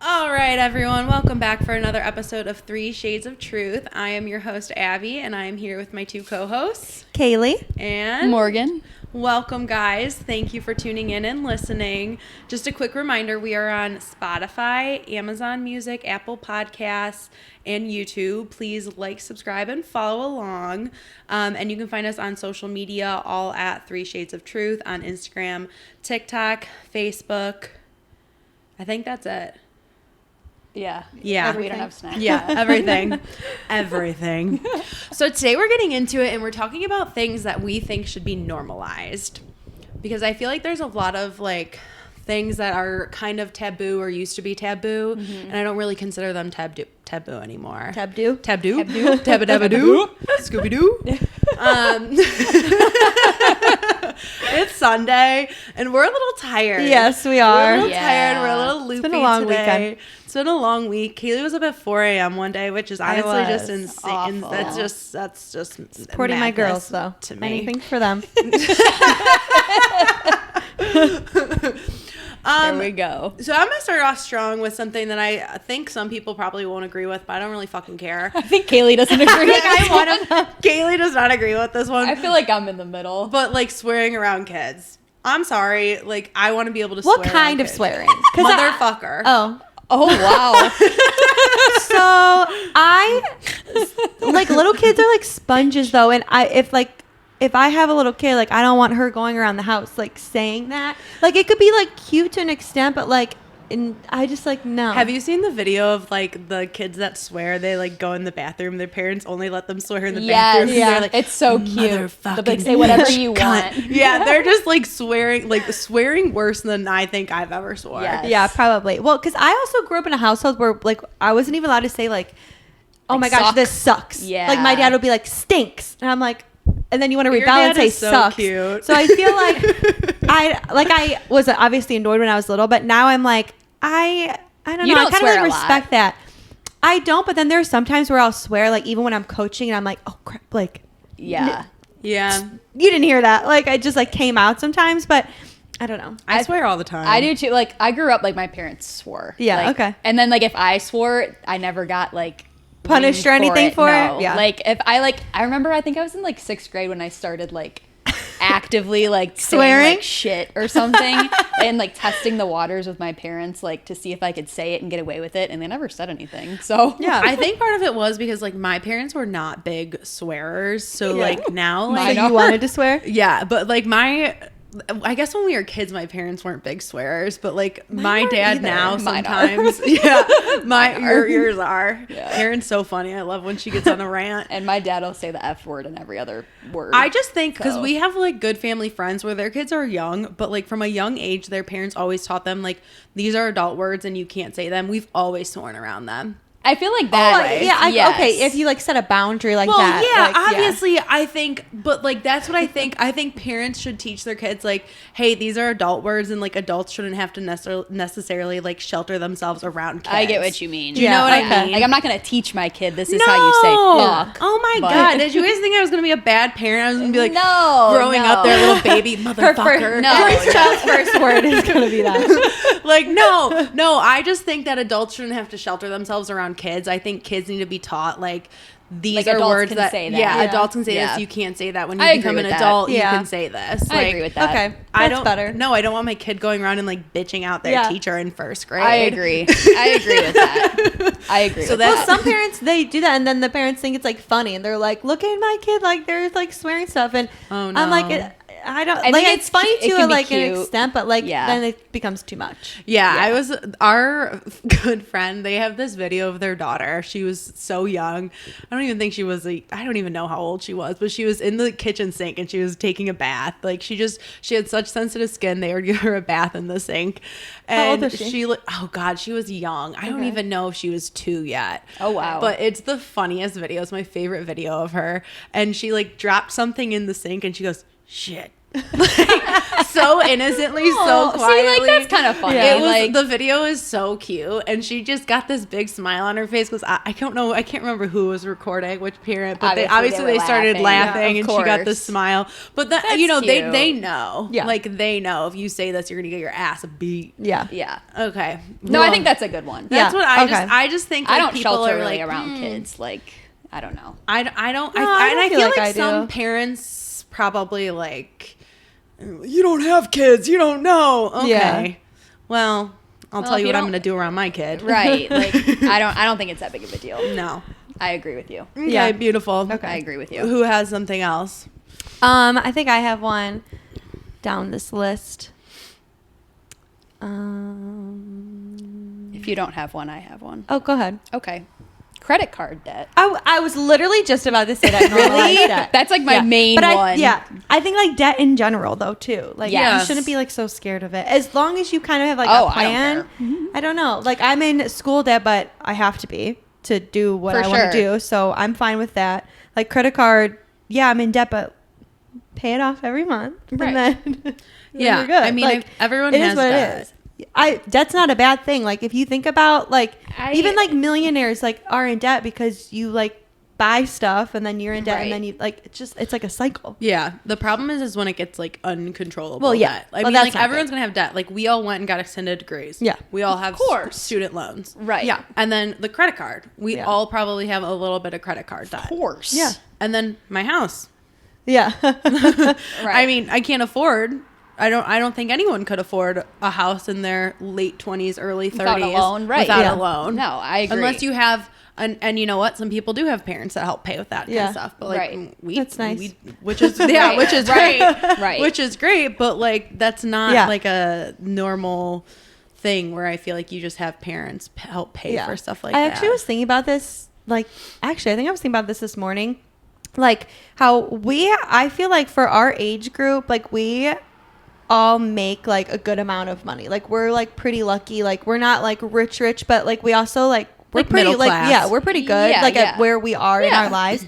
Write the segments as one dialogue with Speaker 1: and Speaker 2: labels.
Speaker 1: All right, everyone. Welcome back for another episode of 3 Shades of Truth. I am your host, Abby, and I am here with my two co-hosts,
Speaker 2: Kaylee
Speaker 1: and
Speaker 3: Morgan.
Speaker 1: Welcome, guys. Thank you for tuning in and listening. Just a quick reminder, we are on Spotify, Amazon Music, Apple Podcasts, and YouTube. Please like, subscribe, and follow along. And you can find us on social media, all at 3 Shades of Truth on Instagram, TikTok, Facebook. I think that's it.
Speaker 3: Yeah.
Speaker 1: Yeah.
Speaker 3: We don't have snacks.
Speaker 1: Yeah, everything. Everything. So today we're getting into it and we're talking about things that we think should be normalized. Because I feel like there's a lot of like things that are kind of taboo or used to be taboo, and I don't really consider them taboo anymore.
Speaker 2: Taboo.
Speaker 1: Tabba-dabba-doo. Scooby-Doo. It's Sunday, and we're a little tired.
Speaker 2: Yes, we
Speaker 1: We're
Speaker 2: are.
Speaker 1: a little tired. We're a little loopy.
Speaker 2: It's been a long
Speaker 1: today.
Speaker 2: weekend.
Speaker 1: It's been a long week. Kaylee was up at 4 a.m. one day, which is honestly just insane.
Speaker 3: Awful.
Speaker 1: That's just
Speaker 2: Supporting my girls, though.
Speaker 1: to me.
Speaker 2: Anything for them.
Speaker 3: There we go.
Speaker 1: So I'm gonna start off strong with something that I think some people probably won't agree with, but I don't really fucking care.
Speaker 3: I think Kaylee doesn't agree.
Speaker 1: Kaylee does not agree with this one.
Speaker 3: I feel like I'm in the middle.
Speaker 1: But like swearing around kids. I'm sorry. Like I want to be able to swear.
Speaker 2: What kind
Speaker 1: around
Speaker 2: of
Speaker 1: kids.
Speaker 2: swearing?
Speaker 1: Motherfucker.
Speaker 3: Oh, wow.
Speaker 2: So I like little kids are like sponges though, and if I have a little kid, like I don't want her going around the house like saying that. Like it could be like cute to an extent, but like I just like no.
Speaker 1: Have you seen the video of like the kids that swear they like go in the bathroom? Their parents only let them swear in the bathroom.
Speaker 3: Yeah,
Speaker 1: They're like,
Speaker 3: it's so cute.
Speaker 1: Motherfucking
Speaker 3: They'll like say whatever you
Speaker 1: cunt.
Speaker 3: want.
Speaker 1: Yeah, they're just like swearing worse than I think I've ever swore.
Speaker 3: Yes.
Speaker 2: Yeah, probably. Well, because I also grew up in a household where like I wasn't even allowed to say like, oh
Speaker 3: Like,
Speaker 2: my gosh,
Speaker 3: sucks.
Speaker 2: this sucks.
Speaker 3: Yeah.
Speaker 2: Like my dad would be like stinks, and I'm like. And then you want to
Speaker 1: Your
Speaker 2: rebel and
Speaker 1: dad
Speaker 2: say
Speaker 1: is so
Speaker 2: sucks.
Speaker 1: cute.
Speaker 2: So I feel like I was obviously annoyed when I was little, but now I'm like I don't
Speaker 3: You
Speaker 2: know.
Speaker 3: don't
Speaker 2: I kind of
Speaker 3: swear
Speaker 2: like
Speaker 3: a lot.
Speaker 2: respect that. I don't, but then there's sometimes where I'll swear, like even when I'm coaching, and I'm like, oh crap, like
Speaker 3: Yeah.
Speaker 1: Yeah.
Speaker 2: you didn't hear that. Like I just like came out sometimes, but I don't know.
Speaker 1: I swear all the time.
Speaker 3: I do too. Like, I grew up like my parents swore.
Speaker 2: Yeah,
Speaker 3: Like,
Speaker 2: okay.
Speaker 3: And then, like, if I swore, I never got like
Speaker 2: Punished or
Speaker 3: blamed
Speaker 2: anything for it?
Speaker 3: No.
Speaker 2: Yeah.
Speaker 3: Like, if I remember, I think I was in like 6th grade when I started like actively like saying,
Speaker 2: Swearing?
Speaker 3: like shit or something and like testing the waters with my parents, like to see if I could say it and get away with it. And they never said anything. So
Speaker 2: Yeah.
Speaker 1: I think part of it was because like my parents were not big swearers. So
Speaker 2: Yeah.
Speaker 1: like now
Speaker 2: So
Speaker 1: like
Speaker 2: you wanted to swear?
Speaker 1: yeah, but like I guess when we were kids, my parents weren't big swearers, but like my
Speaker 2: aren't
Speaker 1: dad
Speaker 2: either.
Speaker 1: now
Speaker 3: Mine are.
Speaker 1: sometimes, yours are.
Speaker 3: Yeah.
Speaker 1: Erin's so funny. I love when she gets on a rant.
Speaker 3: and my dad will say the F word and every other word.
Speaker 1: I just think because
Speaker 3: So-
Speaker 1: we have like good family friends where their kids are young, but like from a young age, their parents always taught them like these are adult words and you can't say them. We've always sworn around them.
Speaker 3: I feel like that.
Speaker 1: Always.
Speaker 2: Yeah, okay. If you like set a boundary like
Speaker 1: Well,
Speaker 2: that.
Speaker 1: yeah,
Speaker 2: like,
Speaker 1: obviously, I think, but like that's what I think. I think parents should teach their kids like, hey, these are adult words, and like adults shouldn't have to necessarily like shelter themselves around kids.
Speaker 3: I get what you mean.
Speaker 1: Do you know what
Speaker 2: okay.
Speaker 1: I mean?
Speaker 3: Like, I'm not going to teach my kid this is how you say fuck.
Speaker 1: Oh my
Speaker 3: but-
Speaker 1: god! Did you guys think I was gonna be a bad parent? I was gonna be like,
Speaker 3: No,
Speaker 1: growing
Speaker 3: no.
Speaker 1: up, their little baby motherfucker.
Speaker 3: no.
Speaker 2: child's first word is gonna be that.
Speaker 1: Like no. I just think that adults shouldn't have to shelter themselves around kids. I think kids need to be taught like these
Speaker 3: Like,
Speaker 1: are
Speaker 3: adults
Speaker 1: words
Speaker 3: can
Speaker 1: that
Speaker 3: say that.
Speaker 1: yeah,
Speaker 3: Yeah.
Speaker 1: adults can say
Speaker 3: Yeah.
Speaker 1: this. You can't say that when you
Speaker 3: I agree
Speaker 1: become an
Speaker 3: with that.
Speaker 1: adult.
Speaker 2: Yeah.
Speaker 1: You can say this.
Speaker 3: I agree with that.
Speaker 2: Okay.
Speaker 1: I
Speaker 2: That's
Speaker 1: don't.
Speaker 2: better.
Speaker 1: No, I don't want my kid going around and like bitching out their
Speaker 2: Yeah.
Speaker 1: teacher in 1st grade.
Speaker 3: I agree. I agree with that. I agree
Speaker 1: So
Speaker 3: with
Speaker 1: that's-
Speaker 3: that.
Speaker 2: Well, some parents they do that, and then the parents think it's like funny, and they're like, "Look at my kid, like they're like swearing stuff," and
Speaker 1: Oh,
Speaker 2: I'm like,
Speaker 1: no.
Speaker 2: I don't
Speaker 3: I
Speaker 2: like
Speaker 3: think
Speaker 2: it's funny
Speaker 3: it
Speaker 2: to
Speaker 3: can be
Speaker 2: like an
Speaker 3: cute.
Speaker 2: extent, but like
Speaker 3: Yeah.
Speaker 2: then it becomes too much.
Speaker 1: Yeah, our good friend, they have this video of their daughter. She was so young. I don't even think she was I don't even know how old she was, but she was in the kitchen sink and she was taking a bath. Like she had such sensitive skin. They would give her a bath in the sink. And
Speaker 2: How old was she?
Speaker 1: oh God, she was young. I don't
Speaker 2: Okay.
Speaker 1: even know if she was 2 yet.
Speaker 3: Oh, wow.
Speaker 1: But it's the funniest video. It's my favorite video of her. And she like dropped something in the sink and she goes, shit. so innocently, so
Speaker 3: Oh,
Speaker 1: quietly.
Speaker 3: see, like, that's kind of funny.
Speaker 2: Yeah.
Speaker 1: It was
Speaker 3: Like,
Speaker 1: the video is so cute, and she just got this big smile on her face because I don't know, I can't remember who was recording, which parent, but
Speaker 3: Obviously,
Speaker 1: they
Speaker 3: they were
Speaker 1: started laughing,
Speaker 3: Yeah, of
Speaker 1: and she got the
Speaker 3: course.
Speaker 1: smile. But that
Speaker 3: That's
Speaker 1: they
Speaker 3: cute.
Speaker 1: know,
Speaker 2: Yeah.
Speaker 1: like they know if you say this, you're gonna get your ass beat.
Speaker 2: Yeah.
Speaker 3: yeah.
Speaker 1: Okay,
Speaker 3: No, I think that's a good one.
Speaker 1: that's
Speaker 2: Yeah,
Speaker 1: what
Speaker 2: okay.
Speaker 1: I just think
Speaker 3: I
Speaker 1: like,
Speaker 3: don't
Speaker 1: people
Speaker 3: shelter
Speaker 1: are
Speaker 3: really
Speaker 1: like
Speaker 3: around kids. Like, I don't know.
Speaker 1: I don't
Speaker 2: No, I don't
Speaker 1: feel
Speaker 2: feel
Speaker 1: like
Speaker 2: like I
Speaker 1: some
Speaker 2: do.
Speaker 1: parents probably like, you don't have kids, you don't know. Okay,
Speaker 2: Yeah.
Speaker 1: well, I'll tell
Speaker 3: if
Speaker 1: you
Speaker 3: you
Speaker 1: what I'm
Speaker 3: don't-
Speaker 1: gonna do around my kid.
Speaker 3: Right. Like, I don't think it's that big of a deal.
Speaker 1: No.
Speaker 3: I agree with you.
Speaker 1: Okay,
Speaker 2: Yeah.
Speaker 1: beautiful.
Speaker 2: Okay.
Speaker 3: I agree with you.
Speaker 1: Who has something else?
Speaker 2: I think I have one down this list.
Speaker 3: If you don't have one, I have one.
Speaker 2: Oh, go ahead.
Speaker 3: Okay. Credit card debt.
Speaker 2: I was literally just about to say that.
Speaker 3: Really?
Speaker 2: normalized debt.
Speaker 3: That's like my main
Speaker 2: but
Speaker 3: one.
Speaker 2: I think like debt in general though too. Like
Speaker 3: Yes.
Speaker 2: you shouldn't be like so scared of it. As long as you kind of have like
Speaker 3: Oh,
Speaker 2: a
Speaker 3: I don't
Speaker 2: plan.
Speaker 3: care.
Speaker 2: I don't know. Like I'm in school debt, but I have to be to do what
Speaker 3: For
Speaker 2: I want to
Speaker 3: sure.
Speaker 2: do. So I'm fine with that. Like credit card, yeah, I'm in debt, but pay it off every month.
Speaker 3: Right.
Speaker 2: And then
Speaker 1: Yeah,
Speaker 2: you're good.
Speaker 1: I mean,
Speaker 2: like,
Speaker 1: if everyone
Speaker 2: it
Speaker 1: has
Speaker 2: is what
Speaker 1: debt.
Speaker 2: it is. Debt's not a bad thing. Like if you think about like
Speaker 3: I-
Speaker 2: even like millionaires like are in debt because you like buy stuff and then you're in debt
Speaker 3: Right.
Speaker 2: and then you like it's like a cycle.
Speaker 1: Yeah, the problem is when it gets like uncontrollable.
Speaker 2: Well, yeah.
Speaker 1: debt. I
Speaker 2: Well,
Speaker 1: mean,
Speaker 2: that's
Speaker 1: like
Speaker 2: not
Speaker 1: everyone's
Speaker 2: good.
Speaker 1: gonna have debt. Like we all went and got extended degrees.
Speaker 2: Yeah.
Speaker 1: we all have
Speaker 3: course.
Speaker 1: student loans.
Speaker 3: Right.
Speaker 2: Yeah.
Speaker 1: And then the credit card. We
Speaker 2: Yeah.
Speaker 1: all probably have a little bit of credit card debt.
Speaker 3: Of course.
Speaker 2: Yeah.
Speaker 1: And then my house.
Speaker 2: Yeah.
Speaker 3: Right.
Speaker 1: I mean, I can't afford. I don't think anyone could afford a house in their late 20s, early 30s
Speaker 3: Without a loan, right.
Speaker 1: Without
Speaker 2: Yeah.
Speaker 1: a loan.
Speaker 3: No, I agree.
Speaker 1: Unless you have, and you know what? Some people do have parents that help pay with that kind
Speaker 2: Yeah.
Speaker 1: of stuff. But like,
Speaker 3: Right.
Speaker 1: we,
Speaker 2: That's nice.
Speaker 1: which is yeah,
Speaker 3: Right.
Speaker 1: which is
Speaker 3: Right.
Speaker 1: great,
Speaker 3: Right.
Speaker 1: which is great. But like, that's not
Speaker 2: Yeah.
Speaker 1: like a normal thing where I feel like you just have parents help pay for stuff like
Speaker 2: I
Speaker 1: that.
Speaker 2: actually was thinking about this. Like, actually, I think I was thinking about this morning. Like, how I feel like for our age group, like, we all make, like, a good amount of money. Like, we're, like, pretty lucky. Like, we're not, like, rich, but, like, we also, like, we're
Speaker 1: Like
Speaker 2: pretty,
Speaker 1: middle
Speaker 2: like,
Speaker 1: class.
Speaker 2: yeah, we're pretty good,
Speaker 3: Yeah,
Speaker 2: like,
Speaker 3: yeah.
Speaker 2: at where we are in
Speaker 3: Yeah.
Speaker 2: our lives.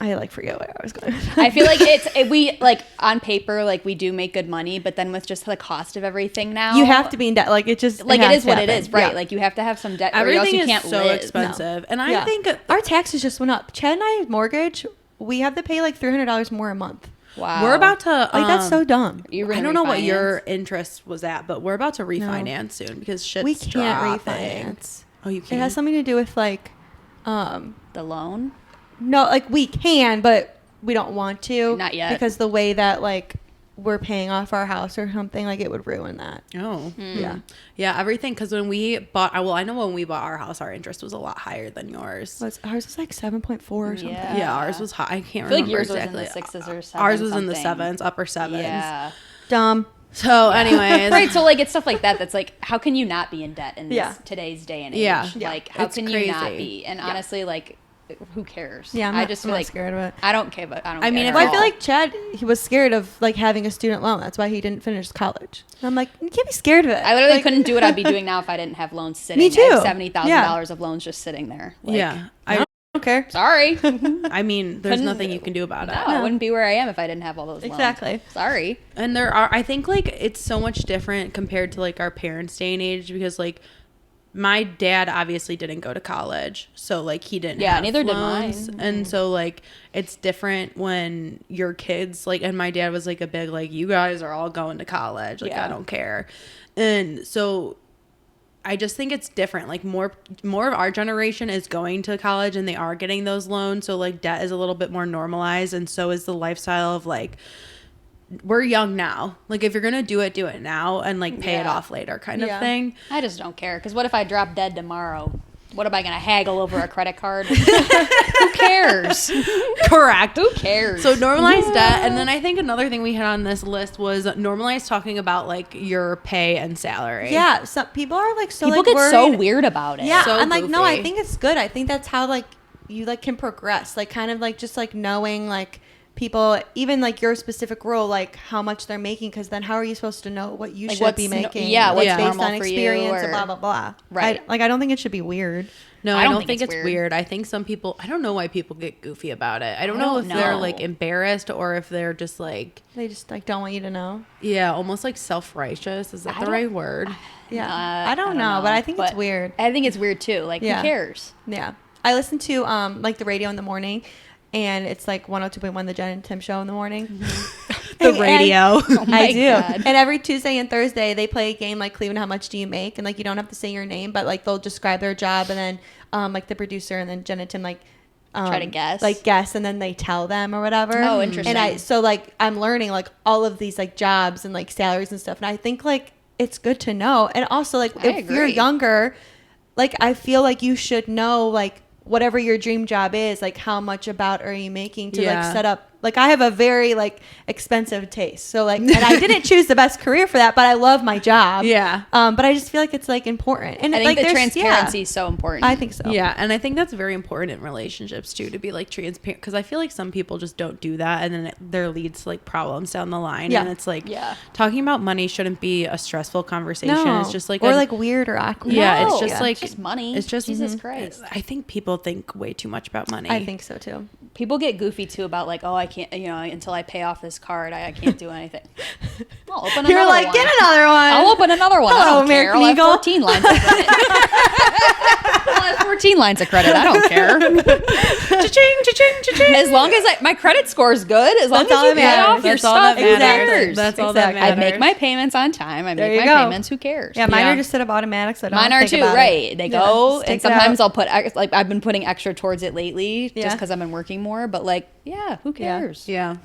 Speaker 2: I, like, forget where I was going.
Speaker 3: I feel like we like on paper, like we do make good money, but then with just the cost of everything now,
Speaker 2: You have to be in debt. Like, it just,
Speaker 3: like it
Speaker 2: has
Speaker 3: is
Speaker 2: to
Speaker 3: what it
Speaker 2: happen.
Speaker 3: is, right?
Speaker 2: Yeah.
Speaker 3: Like you have to have some debt, or else
Speaker 1: everything
Speaker 3: you
Speaker 1: is
Speaker 3: can't
Speaker 1: so
Speaker 3: live.
Speaker 1: expensive, and I
Speaker 2: Yeah.
Speaker 1: think
Speaker 2: our taxes just went up. Chad and I's mortgage, we have to pay like $300 more a month.
Speaker 3: Wow,
Speaker 1: we're about to.
Speaker 2: Like that's so dumb.
Speaker 3: You're
Speaker 1: I
Speaker 3: gonna
Speaker 1: don't know what
Speaker 3: refinance?
Speaker 1: your interest was at, but we're about to refinance soon because shit's
Speaker 2: We can't
Speaker 1: dropping.
Speaker 2: refinance.
Speaker 1: Oh, you
Speaker 2: It
Speaker 1: can't.
Speaker 2: has something to do with like,
Speaker 3: the loan.
Speaker 2: no, like we can, but we don't want to.
Speaker 3: Not yet.
Speaker 2: Because the way that like we're paying off our house or something, like it would ruin that.
Speaker 1: Oh,
Speaker 2: Yeah.
Speaker 1: yeah, everything. Because when we bought, well, I know when we bought our house, our interest was a lot higher than yours.
Speaker 2: Ours was like 7.4 or something.
Speaker 3: Yeah.
Speaker 1: Yeah, ours was high. I can't
Speaker 3: I feel like
Speaker 1: remember
Speaker 3: yours
Speaker 1: exactly.
Speaker 3: was in the sixes or sevens.
Speaker 1: Ours was in the
Speaker 3: something.
Speaker 1: sevens, upper sevens.
Speaker 3: Yeah.
Speaker 2: Dumb.
Speaker 1: So, anyways,
Speaker 3: Right, so like it's stuff like that that's like, how can you not be in debt in this
Speaker 2: Yeah.
Speaker 3: today's day and age?
Speaker 1: Yeah.
Speaker 3: Like how
Speaker 1: It's
Speaker 3: can you not
Speaker 1: crazy.
Speaker 3: be? And honestly, like who cares?
Speaker 2: Yeah,
Speaker 3: I just
Speaker 2: I'm
Speaker 3: feel
Speaker 2: not
Speaker 3: like
Speaker 2: scared of it.
Speaker 3: I don't care, but I don't.
Speaker 1: I mean,
Speaker 3: care
Speaker 1: if
Speaker 3: at
Speaker 2: Well, I
Speaker 3: all.
Speaker 2: feel like Chad, he was scared of like having a student loan. That's why he didn't finish college. And I'm like, you can't be scared of it.
Speaker 3: I literally
Speaker 2: Like-
Speaker 3: couldn't do what I'd be doing now if I didn't have loans sitting.
Speaker 2: Me too.
Speaker 3: I have $70,000
Speaker 2: Yeah.
Speaker 3: of loans just sitting there. Like,
Speaker 1: yeah,
Speaker 2: I don't care.
Speaker 3: Sorry.
Speaker 1: I mean, there's
Speaker 3: Couldn't-
Speaker 1: nothing you can do about
Speaker 3: No,
Speaker 1: it.
Speaker 3: I wouldn't be where I am if I didn't have all those loans.
Speaker 2: Exactly.
Speaker 3: Sorry.
Speaker 1: And there are, I think, like, it's so much different compared to, like, our parents' day and age because, like, my dad obviously didn't go to college. So, like, he didn't
Speaker 3: Yeah,
Speaker 1: have
Speaker 3: neither did
Speaker 1: loans.
Speaker 3: mine.
Speaker 1: And so, like, it's different when your kids, like, and my dad was, like, a big, like, you guys are all going to college. Like,
Speaker 3: Yeah.
Speaker 1: I don't care. And so I just think it's different. Like more of our generation is going to college and they are getting those loans. So like debt is a little bit more normalized, and so is the lifestyle of like we're young now. Like if you're gonna do it now and like pay it
Speaker 3: Yeah.
Speaker 1: off later kind
Speaker 2: Yeah.
Speaker 1: of thing.
Speaker 3: I just don't care. Because what if I drop dead tomorrow? What am I going to haggle over a credit card? Who cares?
Speaker 1: Correct.
Speaker 3: Who cares?
Speaker 1: So normalize debt, and then I think another thing we had on this list was normalize talking about like your pay and salary.
Speaker 2: Yeah, some people are like so
Speaker 3: people
Speaker 2: like
Speaker 3: get so
Speaker 2: worried.
Speaker 3: weird about it.
Speaker 2: Yeah,
Speaker 1: So
Speaker 2: I'm like, no, I
Speaker 1: goofy.
Speaker 2: think it's good. I think that's how like you like can progress. Like kind of like just like knowing like people, even like your specific role, like how much they're making, because then how are you supposed to know what you
Speaker 3: Like,
Speaker 2: should be making?
Speaker 3: what's
Speaker 2: based
Speaker 3: normal
Speaker 2: on
Speaker 3: for you,
Speaker 2: experience
Speaker 3: or-
Speaker 2: and blah blah blah.
Speaker 3: Right.
Speaker 2: I don't think it should be weird.
Speaker 1: No, I don't think it's weird. I think some people, I don't know why people get goofy about it. I don't know if they're like embarrassed or if they're just like,
Speaker 2: They just like don't want you to know.
Speaker 1: yeah, almost like self-righteous. Is that the right word?
Speaker 2: Yeah, I don't know, but I think it's weird.
Speaker 3: I think it's weird too. Like, who cares?
Speaker 2: Yeah, I listen to like the radio in the morning, and it's like 102.1, the Jen and Tim show in the morning.
Speaker 1: The radio.
Speaker 2: I do.
Speaker 3: God.
Speaker 2: And every Tuesday and Thursday they play a game like Cleveland, how much do you make? And like you don't have to say your name, but like they'll describe their job, and then like the producer and then Jen and Tim like
Speaker 3: Try to guess.
Speaker 2: like guess, and then they tell them or whatever.
Speaker 3: Oh, interesting.
Speaker 2: And so like I'm learning like all of these like jobs and like salaries and stuff, and I think like it's good to know. And also like if you're younger, like I feel like you should know like whatever your dream job is, like how much about are you making to like set up. Like I have a very like expensive taste, so like, and I didn't choose the best career for that, but I love my job.
Speaker 1: Yeah.
Speaker 2: But I just feel like it's like important, and
Speaker 3: I think
Speaker 2: like
Speaker 3: the transparency is so important.
Speaker 2: I think so.
Speaker 1: Yeah, and I think that's very important in relationships too, to be like transparent, because I feel like some people just don't do that, and then there leads to like problems down the line.
Speaker 2: Yeah.
Speaker 1: And it's like, talking about money shouldn't be a stressful conversation.
Speaker 2: No.
Speaker 1: It's just like
Speaker 2: or like weird or awkward.
Speaker 1: Yeah,
Speaker 3: No.
Speaker 1: it's just like
Speaker 3: It's just money.
Speaker 1: It's just
Speaker 3: Jesus Christ.
Speaker 1: I think people think way too much about money.
Speaker 2: I think so too.
Speaker 3: People get goofy too about like, oh, I can't, you know, until I pay off this card, I can't do anything. I'll open another
Speaker 2: You're like,
Speaker 3: one.
Speaker 2: get another one.
Speaker 3: I'll open another one.
Speaker 2: Hello,
Speaker 3: I don't care.
Speaker 2: American
Speaker 3: I'll have
Speaker 2: Eagle.
Speaker 3: 14 lines of credit. I'll have 14 lines of credit. I don't care.
Speaker 1: Cha-ching, cha-ching, cha-ching.
Speaker 3: As long as my credit score is good, as long
Speaker 2: That's all
Speaker 3: as you
Speaker 2: that
Speaker 3: pay
Speaker 2: matters.
Speaker 3: off your
Speaker 1: That's all
Speaker 3: stuff,
Speaker 1: that
Speaker 3: who
Speaker 1: matters.
Speaker 3: cares?
Speaker 1: That's all that
Speaker 2: Exactly.
Speaker 3: I
Speaker 1: matters.
Speaker 3: make my payments on time. I
Speaker 2: There
Speaker 3: make
Speaker 2: you
Speaker 3: my
Speaker 2: go.
Speaker 3: payments. Who cares?
Speaker 2: Yeah, mine
Speaker 1: Yeah.
Speaker 2: are just set up automatic, so I don't
Speaker 3: Mine are
Speaker 2: think
Speaker 3: too,
Speaker 2: about
Speaker 3: right?
Speaker 2: it.
Speaker 3: They
Speaker 2: Yeah,
Speaker 3: go,
Speaker 2: just take
Speaker 3: and
Speaker 2: it out.
Speaker 3: sometimes I'll put like I've been putting extra towards it lately,
Speaker 2: Yeah.
Speaker 3: just because I've been working more. But like, yeah, who
Speaker 2: Yeah.
Speaker 3: cares?
Speaker 1: Yeah.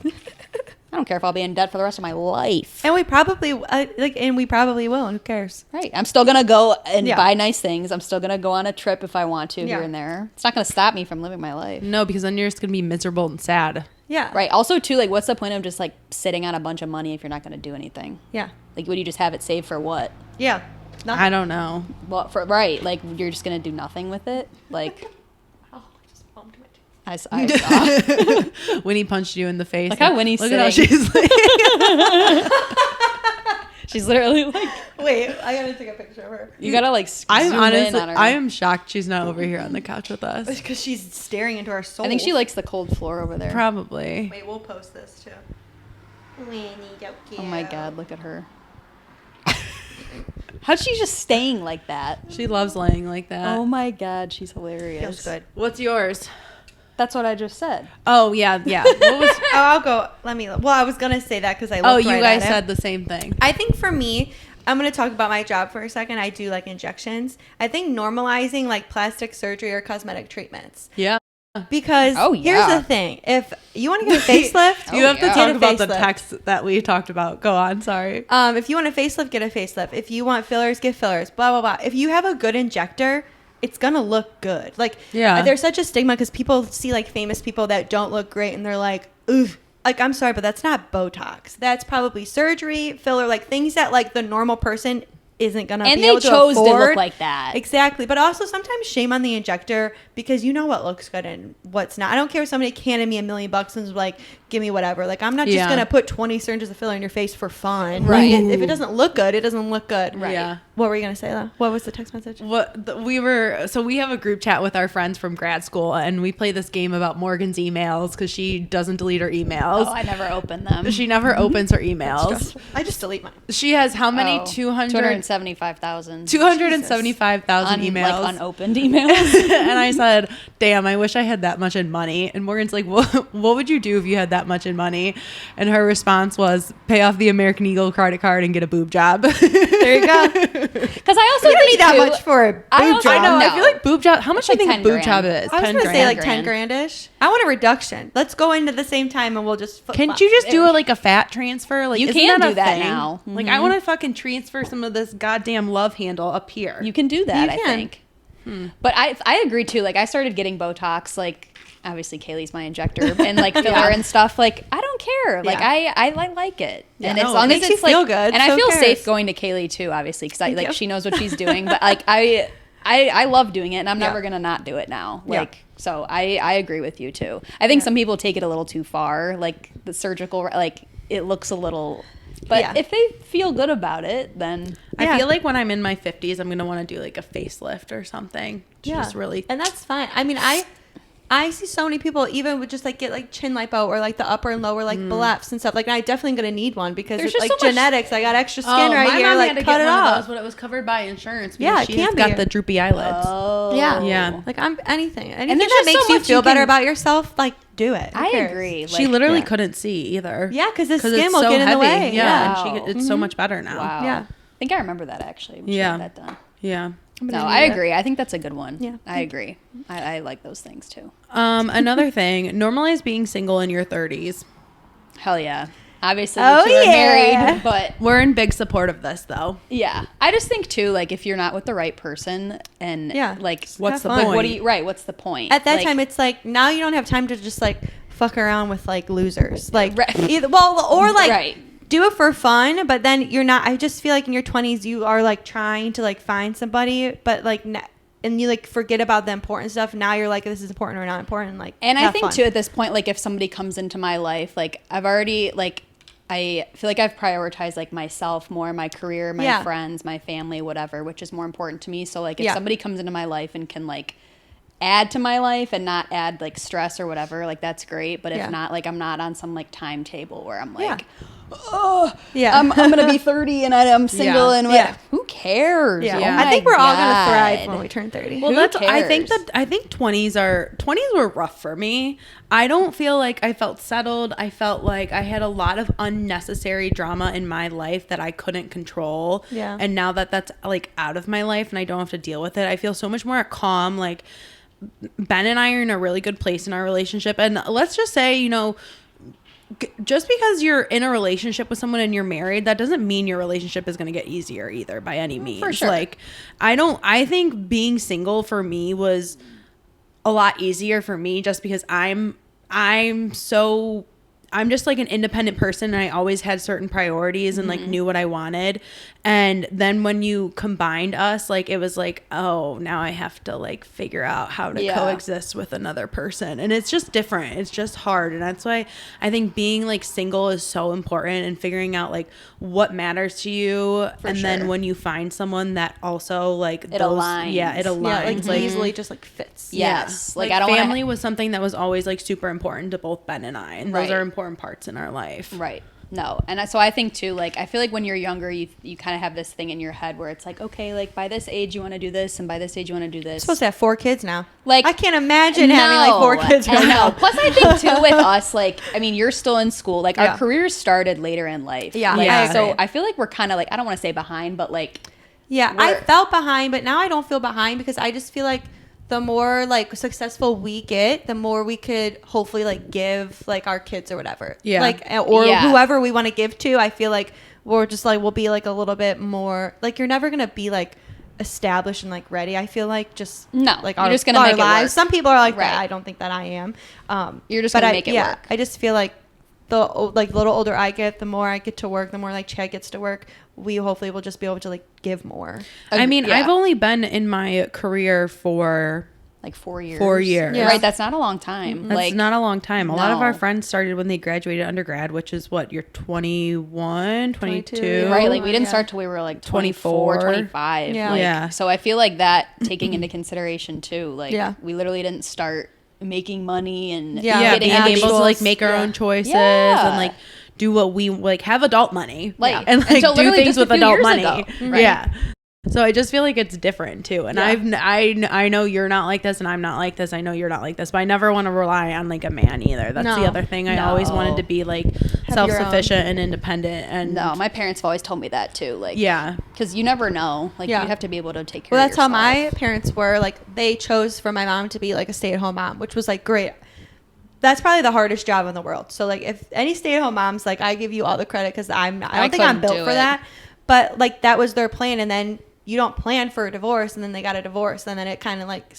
Speaker 3: I don't care if I'll be in debt for the rest of my life.
Speaker 2: And we probably and we probably will. And who cares?
Speaker 3: Right. I'm still gonna go and
Speaker 2: Yeah.
Speaker 3: buy nice things. I'm still gonna go on a trip if I want to
Speaker 2: Yeah.
Speaker 3: here and there. It's not gonna stop me from living my life.
Speaker 1: No, because then you're just gonna be miserable and sad.
Speaker 2: Yeah.
Speaker 3: Right. Also, too, like, what's the point of just like sitting on a bunch of money if you're not gonna do anything?
Speaker 2: Yeah.
Speaker 3: Like, would you just have it saved for what?
Speaker 2: Yeah.
Speaker 1: I don't know.
Speaker 3: Well, for right, like you're just gonna do nothing with it. Like,
Speaker 2: Oh, I just bumped my
Speaker 3: I saw.
Speaker 1: Winnie punched you in the face.
Speaker 3: Look how Winnie's
Speaker 1: Look at how
Speaker 3: sitting.
Speaker 1: she's like.
Speaker 3: She's literally like,
Speaker 2: Wait, I gotta take a picture of her.
Speaker 3: you gotta like zoom
Speaker 1: I'm
Speaker 3: in
Speaker 1: honestly,
Speaker 3: on her.
Speaker 1: I am shocked she's not over here on the couch with us.
Speaker 2: Because she's staring into our soul.
Speaker 3: I think she likes the cold floor over there.
Speaker 1: Probably.
Speaker 2: Wait, we'll post this too. Winnie,
Speaker 3: Oh my god, look at her. How's she just staying like that?
Speaker 1: She loves laying like that.
Speaker 3: Oh my god, she's hilarious.
Speaker 2: Feels good.
Speaker 1: What's yours?
Speaker 3: That's what I just said.
Speaker 1: Oh yeah, yeah. What was?
Speaker 2: Oh, I'll go. Let me. Well, I was gonna say that because I.
Speaker 1: Oh,
Speaker 2: looked
Speaker 1: you
Speaker 2: right
Speaker 1: guys
Speaker 2: at it.
Speaker 1: said the same thing.
Speaker 2: I think for me, I'm going to talk about my job for a second. I do like injections. I think normalizing like plastic surgery or cosmetic treatments.
Speaker 1: Yeah.
Speaker 2: Because
Speaker 3: Oh,
Speaker 2: here's
Speaker 3: yeah.
Speaker 2: the thing. If you want to get a facelift,
Speaker 1: You have to
Speaker 3: yeah.
Speaker 1: talk
Speaker 2: Get a
Speaker 1: about the
Speaker 2: facelift.
Speaker 1: text that we talked about. Go on. Sorry.
Speaker 2: if you want a facelift, get a facelift. If you want fillers, get fillers. Blah, blah, blah. If you have a good injector, it's going to look good. Like,
Speaker 1: Yeah.
Speaker 2: there's such a stigma because people see like famous people that don't look great and they're like, ooh. Like, I'm sorry, but that's not Botox. That's probably surgery, filler, like things that like the normal person isn't gonna
Speaker 3: And
Speaker 2: be
Speaker 3: they
Speaker 2: able to
Speaker 3: chose to look
Speaker 2: afford.
Speaker 3: like that.
Speaker 2: Exactly. But also sometimes shame on the injector because you know what looks good and what's not. I don't care if somebody handed me $1 million and was like, give me whatever. Like, I'm not just
Speaker 1: Yeah.
Speaker 2: gonna put 20 syringes of filler in your face for fun.
Speaker 3: Right.
Speaker 2: Like, if it doesn't look good, it doesn't look good.
Speaker 3: Right.
Speaker 1: Yeah.
Speaker 2: What were you gonna say though? What was the text message?
Speaker 1: We have a group chat with our friends from grad school, and we play this game about Morgan's emails because she doesn't delete her emails.
Speaker 3: Oh, I never opened them.
Speaker 1: She never opens her emails.
Speaker 2: I just delete mine.
Speaker 1: She has how many?
Speaker 3: Oh,
Speaker 1: 275,000
Speaker 3: 275,000
Speaker 1: emails.
Speaker 3: Like unopened emails.
Speaker 1: And I said, damn, I wish I had that much in money. And Morgan's like, what would you do if you had that much in money? And her response was, pay off the American Eagle credit card and get a boob job.
Speaker 2: There you go.
Speaker 3: Because I also
Speaker 2: You don't
Speaker 3: think
Speaker 2: need that
Speaker 3: too-
Speaker 2: much for a boob
Speaker 3: I also-
Speaker 2: job.
Speaker 1: I know. I
Speaker 3: No.
Speaker 1: feel like boob job. How much do you
Speaker 3: like
Speaker 1: think a
Speaker 3: 10
Speaker 1: boob job
Speaker 3: grand.
Speaker 1: is?
Speaker 2: I was
Speaker 1: 10
Speaker 2: gonna say like
Speaker 3: grand.
Speaker 2: 10 grand-ish. I want a reduction. Let's go into the same time and we'll just flip
Speaker 1: Can't
Speaker 2: flop.
Speaker 1: you just do like a fat transfer? Like
Speaker 3: You
Speaker 1: isn't
Speaker 3: can
Speaker 1: that
Speaker 3: do
Speaker 1: a
Speaker 3: that
Speaker 1: thing?
Speaker 3: now.
Speaker 1: Like I want to fucking transfer some of this goddamn love handle up here.
Speaker 3: You can do that,
Speaker 2: You
Speaker 3: I
Speaker 2: can.
Speaker 3: think. But I agree too. Like I started getting Botox. Like obviously Kaylee's my injector and like filler
Speaker 2: Yeah.
Speaker 3: and stuff. Like I don't care. Like
Speaker 2: Yeah.
Speaker 3: I like it.
Speaker 2: Yeah.
Speaker 3: And as
Speaker 2: No,
Speaker 3: long
Speaker 2: it
Speaker 3: as
Speaker 2: makes you
Speaker 3: it's like
Speaker 2: feel good,
Speaker 3: and I
Speaker 2: so
Speaker 3: feel
Speaker 2: cares.
Speaker 3: safe going to Kaylee too, obviously, because
Speaker 2: Thank
Speaker 3: like
Speaker 2: you.
Speaker 3: she knows what she's doing. But like I I love doing it, and I'm
Speaker 2: Yeah.
Speaker 3: never gonna not do it now.
Speaker 2: Yeah.
Speaker 3: Like, so I agree with you too. I think some people take it a little too far, like the surgical, like it looks a little. But
Speaker 2: Yeah.
Speaker 3: if they feel good about it, then
Speaker 1: I feel like when I'm in my 50s, I'm gonna want to do like a facelift or something. Just really.
Speaker 2: and that's fine. I mean, I see so many people even would just like get like chin lipo or like the upper and lower like blephs and stuff. Like, I definitely gonna need one because
Speaker 3: There's
Speaker 2: it's
Speaker 3: just
Speaker 2: like
Speaker 3: so much-
Speaker 2: genetics. I got extra skin right
Speaker 1: my
Speaker 2: here.
Speaker 1: mom
Speaker 2: Like,
Speaker 1: had to
Speaker 2: cut
Speaker 1: get
Speaker 2: it
Speaker 1: one of
Speaker 2: off.
Speaker 1: those, but it was covered by insurance.
Speaker 2: Yeah,
Speaker 1: Because
Speaker 2: it
Speaker 1: she's
Speaker 2: can
Speaker 1: got
Speaker 2: be.
Speaker 1: the droopy eyelids.
Speaker 3: oh
Speaker 2: Yeah. Like, I'm anything
Speaker 3: there's
Speaker 2: that
Speaker 3: just
Speaker 2: makes
Speaker 3: so
Speaker 2: you
Speaker 3: much
Speaker 2: feel
Speaker 3: you
Speaker 2: better
Speaker 3: can-
Speaker 2: about yourself. Like, do it. Who
Speaker 3: I
Speaker 2: cares?
Speaker 3: agree.
Speaker 1: She
Speaker 3: Like,
Speaker 1: literally
Speaker 2: yeah.
Speaker 1: couldn't see either.
Speaker 2: Yeah, because the
Speaker 1: 'Cause
Speaker 2: skin
Speaker 1: it's
Speaker 2: will
Speaker 1: so
Speaker 2: get in the
Speaker 1: heavy.
Speaker 2: way.
Speaker 1: Yeah,
Speaker 3: Wow.
Speaker 1: and it's so much better now.
Speaker 3: wow.
Speaker 2: Yeah.
Speaker 3: I think I remember that actually. When she
Speaker 1: Yeah.
Speaker 3: had that done.
Speaker 1: Yeah.
Speaker 3: No, I agree. I think that's a good one.
Speaker 2: Yeah.
Speaker 3: I agree. I like those things too.
Speaker 1: Another thing, normalize being single in your 30s.
Speaker 3: Hell yeah. Obviously,
Speaker 2: Oh,
Speaker 3: we two are
Speaker 2: yeah.
Speaker 3: married, but
Speaker 1: We're in big support of this, though.
Speaker 3: yeah, I just think too, like if you're not with the right person, and
Speaker 2: Yeah.
Speaker 3: like
Speaker 1: What's the
Speaker 2: fun.
Speaker 1: point?
Speaker 3: what do you right? What's the point
Speaker 2: At that
Speaker 3: Like,
Speaker 2: time, it's like now you don't have time to just like fuck around with like losers. Like,
Speaker 3: Right.
Speaker 2: either, well, or like
Speaker 3: Right.
Speaker 2: do it for fun, but then you're not. I just feel like in your 20s, you are like trying to like find somebody, but like, and you like forget about the important stuff. Now you're like, this is important or not important. Like,
Speaker 3: And I
Speaker 2: have
Speaker 3: think
Speaker 2: fun.
Speaker 3: too at this point, like if somebody comes into my life, like I've already like I feel like I've prioritized like myself more, my career, my
Speaker 2: Yeah.
Speaker 3: friends, my family, whatever, which is more important to me. So like if
Speaker 2: Yeah.
Speaker 3: somebody comes into my life and can like add to my life and not add like stress or whatever, like that's great. But if
Speaker 2: Yeah.
Speaker 3: not, like I'm not on some like timetable where I'm
Speaker 2: Yeah.
Speaker 3: like, oh,
Speaker 2: Yeah.
Speaker 3: I'm gonna be 30 and I'm single
Speaker 1: Yeah.
Speaker 3: and
Speaker 2: Yeah.
Speaker 3: who cares?
Speaker 2: Yeah.
Speaker 3: Oh
Speaker 2: I think
Speaker 3: my
Speaker 2: we're all gonna thrive
Speaker 3: God.
Speaker 2: when we turn 30.
Speaker 1: Well,
Speaker 3: Who
Speaker 1: that's. I think
Speaker 3: cares?
Speaker 1: that I think 20s were rough for me. I don't feel like I felt settled. I felt like I had a lot of unnecessary drama in my life that I couldn't control.
Speaker 2: Yeah.
Speaker 1: And now that that's like out of my life and I don't have to deal with it, I feel so much more calm. Like Ben and I are in a really good place in our relationship, and let's just say, just because you're in a relationship with someone and you're married, that doesn't mean your relationship is going to get easier either by any means.
Speaker 3: For sure.
Speaker 1: Like, I think being single for me was a lot easier for me just because I'm just like an independent person and I always had certain priorities and like knew what I wanted. And then when you combined us, like it was like, oh, now I have to like figure out how to
Speaker 3: Yeah.
Speaker 1: coexist with another person. And it's just different. It's just hard. And that's why I think being like single is so important and figuring out like what matters to you. And then
Speaker 3: sure.
Speaker 1: when you find someone that also like
Speaker 3: It aligns.
Speaker 1: Yeah, it aligns.
Speaker 2: Yeah, like easily just like fits.
Speaker 3: Yes.
Speaker 1: Yeah.
Speaker 3: Like, I don't
Speaker 1: family
Speaker 3: wanna,
Speaker 1: was something that was always like super important to both Ben and I, and those
Speaker 3: Right.
Speaker 1: are important parts in our life.
Speaker 3: Right. No. And so I think too, like, I feel like when you're younger, you kind of have this thing in your head where it's like, okay, like by this age you want to do this, and by this age you want to do this.
Speaker 2: I'm supposed to have 4 kids now.
Speaker 3: Like,
Speaker 2: I can't imagine having like 4 kids right
Speaker 3: I know.
Speaker 2: now.
Speaker 3: Plus, I think too with us, like, I mean, you're still in school. Like,
Speaker 2: Yeah.
Speaker 3: our careers started later in life.
Speaker 2: Yeah,
Speaker 3: Like,
Speaker 1: I
Speaker 3: so
Speaker 2: agree.
Speaker 3: I feel like we're kind of like, I don't want to say behind, but like,
Speaker 2: Yeah, I
Speaker 3: We're-
Speaker 2: felt behind, but now I don't feel behind because I just feel like the more like successful we get, the more we could hopefully like give like our kids or whatever.
Speaker 1: Yeah.
Speaker 2: Like or
Speaker 3: Yeah.
Speaker 2: whoever we want to give to. I feel like we're just like we'll be like a little bit more like you're never gonna be like established and like ready. I feel like just
Speaker 3: No,
Speaker 2: like
Speaker 3: you're
Speaker 2: our,
Speaker 3: just gonna
Speaker 2: our
Speaker 3: make it
Speaker 2: lives.
Speaker 3: work.
Speaker 2: Some people are like that.
Speaker 3: Right.
Speaker 2: I don't think that I am.
Speaker 3: You're just
Speaker 2: but
Speaker 3: gonna
Speaker 2: I-
Speaker 3: make it
Speaker 2: yeah,
Speaker 3: work.
Speaker 2: I just feel like the like little older I get, the more I get to work, the more like Chad gets to work. We hopefully will just be able to like give more.
Speaker 1: I mean,
Speaker 3: Yeah.
Speaker 1: I've only been in my career for
Speaker 3: like 4 years.
Speaker 1: 4 years.
Speaker 2: Yeah.
Speaker 3: Right. That's not a long time.
Speaker 1: that's
Speaker 3: Like,
Speaker 1: not a long time. A lot of
Speaker 3: no.
Speaker 1: our friends started when they graduated undergrad, which is what, you're 21, 22.
Speaker 2: 22.
Speaker 3: right. Like, we didn't
Speaker 2: Yeah.
Speaker 3: start till we were like 24,
Speaker 1: 24.
Speaker 3: 25.
Speaker 2: Yeah.
Speaker 3: Like,
Speaker 1: Yeah.
Speaker 3: So I feel like that taking into consideration too, like,
Speaker 2: Yeah.
Speaker 3: we literally didn't start making money and
Speaker 2: Yeah,
Speaker 1: Yeah,
Speaker 3: getting
Speaker 1: being able
Speaker 3: actual
Speaker 1: to like make our
Speaker 2: yeah.
Speaker 1: own choices
Speaker 3: Yeah.
Speaker 1: and like do what we like, have adult money,
Speaker 3: Like,
Speaker 1: and like
Speaker 3: until
Speaker 1: do
Speaker 3: literally
Speaker 1: things
Speaker 3: just a
Speaker 1: with
Speaker 3: few
Speaker 1: adult
Speaker 3: years
Speaker 1: money.
Speaker 3: ago. Right.
Speaker 1: Yeah. So I just feel like it's different too. And
Speaker 2: Yeah.
Speaker 1: I know you're not like this and I'm not like this. I know you're not like this, but I never want to rely on like a man either. That's
Speaker 2: No.
Speaker 1: the other thing. I always
Speaker 3: No.
Speaker 1: wanted to be like
Speaker 2: your
Speaker 1: self-sufficient and independent. And
Speaker 3: No, my parents have always told me that too. Like,
Speaker 1: yeah.
Speaker 3: because you never know. Like,
Speaker 2: Yeah.
Speaker 3: you have to be able to take care
Speaker 2: Well,
Speaker 3: of
Speaker 2: that's how
Speaker 3: yourself.
Speaker 2: my parents were. Like, they chose for my mom to be like a stay-at-home mom, which was like great. That's probably the hardest job in the world. So like, if any stay-at-home moms, like, I give you all the credit because I don't think I'm
Speaker 3: couldn't
Speaker 2: built
Speaker 3: do
Speaker 2: for
Speaker 3: it.
Speaker 2: that. But like, that was their plan, and then you don't plan for a divorce, and then they got a divorce, and then it kind of like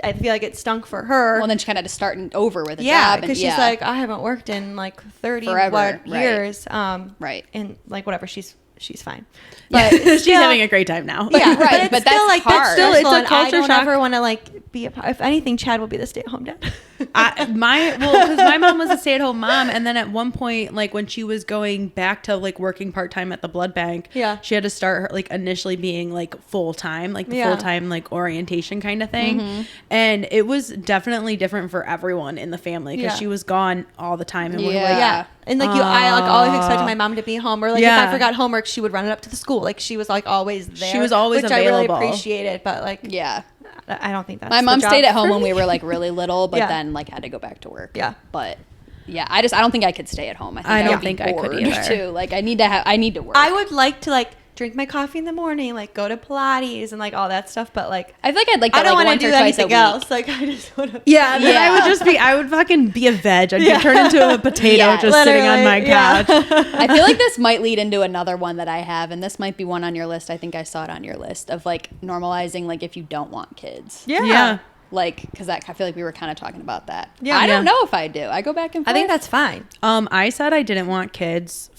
Speaker 2: I feel like it stunk for her.
Speaker 3: Well, then she kind of had to start over with a
Speaker 2: yeah,
Speaker 3: job.
Speaker 2: because she's like, I haven't worked in like 30
Speaker 3: Forever,
Speaker 2: what
Speaker 3: right.
Speaker 2: years.
Speaker 3: Right.
Speaker 2: And like whatever, she's she's fine. But
Speaker 1: She's
Speaker 2: still-
Speaker 1: having a great time now.
Speaker 2: Yeah,
Speaker 3: Right,
Speaker 2: but, it's
Speaker 3: but
Speaker 2: still
Speaker 3: that's
Speaker 2: like
Speaker 3: hard.
Speaker 2: that's still
Speaker 1: It's a
Speaker 2: and I
Speaker 1: culture
Speaker 2: don't
Speaker 1: shock.
Speaker 2: ever want to like be if anything, Chad will be the stay-at-home dad.
Speaker 1: Because my mom was a stay-at-home mom, and then at one point, like when she was going back to like working part-time at the blood bank,
Speaker 2: Yeah.
Speaker 1: she had to start her like initially being like full-time, like the
Speaker 2: Yeah.
Speaker 1: full-time like orientation kind of thing, and it was definitely different for everyone in the family because
Speaker 2: Yeah.
Speaker 1: she was gone all the time, and we're
Speaker 3: Yeah.
Speaker 1: like,
Speaker 2: Yeah. And like I like always expected my mom to be home, or like if
Speaker 1: Yeah.
Speaker 2: I forgot homework, she would run it up to the school. Like she was like always there.
Speaker 1: She was always
Speaker 2: which I really
Speaker 1: available.
Speaker 2: appreciated, but like
Speaker 3: Yeah.
Speaker 2: I don't think that's
Speaker 3: My
Speaker 2: the
Speaker 3: mom
Speaker 2: job
Speaker 3: stayed at home
Speaker 2: for
Speaker 3: when we
Speaker 2: me.
Speaker 3: were like really little, but
Speaker 2: Yeah.
Speaker 3: then like had to go back to work.
Speaker 2: Yeah.
Speaker 3: But yeah, I don't think I could stay at home. I think
Speaker 1: I don't
Speaker 3: would be
Speaker 1: think I could
Speaker 3: bored,
Speaker 1: either.
Speaker 3: too. Like I need to work.
Speaker 2: I would like to like drink my coffee in the morning, like go to Pilates and like all that stuff, but like
Speaker 3: I feel like I'd like that
Speaker 2: I don't
Speaker 3: like
Speaker 2: want
Speaker 3: once
Speaker 2: to
Speaker 3: or
Speaker 2: do
Speaker 3: twice a
Speaker 2: anything
Speaker 3: week.
Speaker 2: else. Like I just want to.
Speaker 1: yeah, and then
Speaker 3: Yeah.
Speaker 1: I would fucking be a veg. I'd
Speaker 2: Yeah.
Speaker 1: be turned into a potato
Speaker 3: Yeah,
Speaker 1: just sitting on my
Speaker 2: literally, yeah.
Speaker 1: couch.
Speaker 3: I feel like this might lead into another one that I have, and this might be one on your list. I think I saw it on your list of like normalizing like if you don't want kids.
Speaker 1: Yeah.
Speaker 3: Like, because I feel like we were kind of talking about that.
Speaker 2: Yeah.
Speaker 3: I don't
Speaker 1: Yeah.
Speaker 3: know if I do. I go back and forth.
Speaker 2: I think that's fine.
Speaker 1: I said I didn't want kids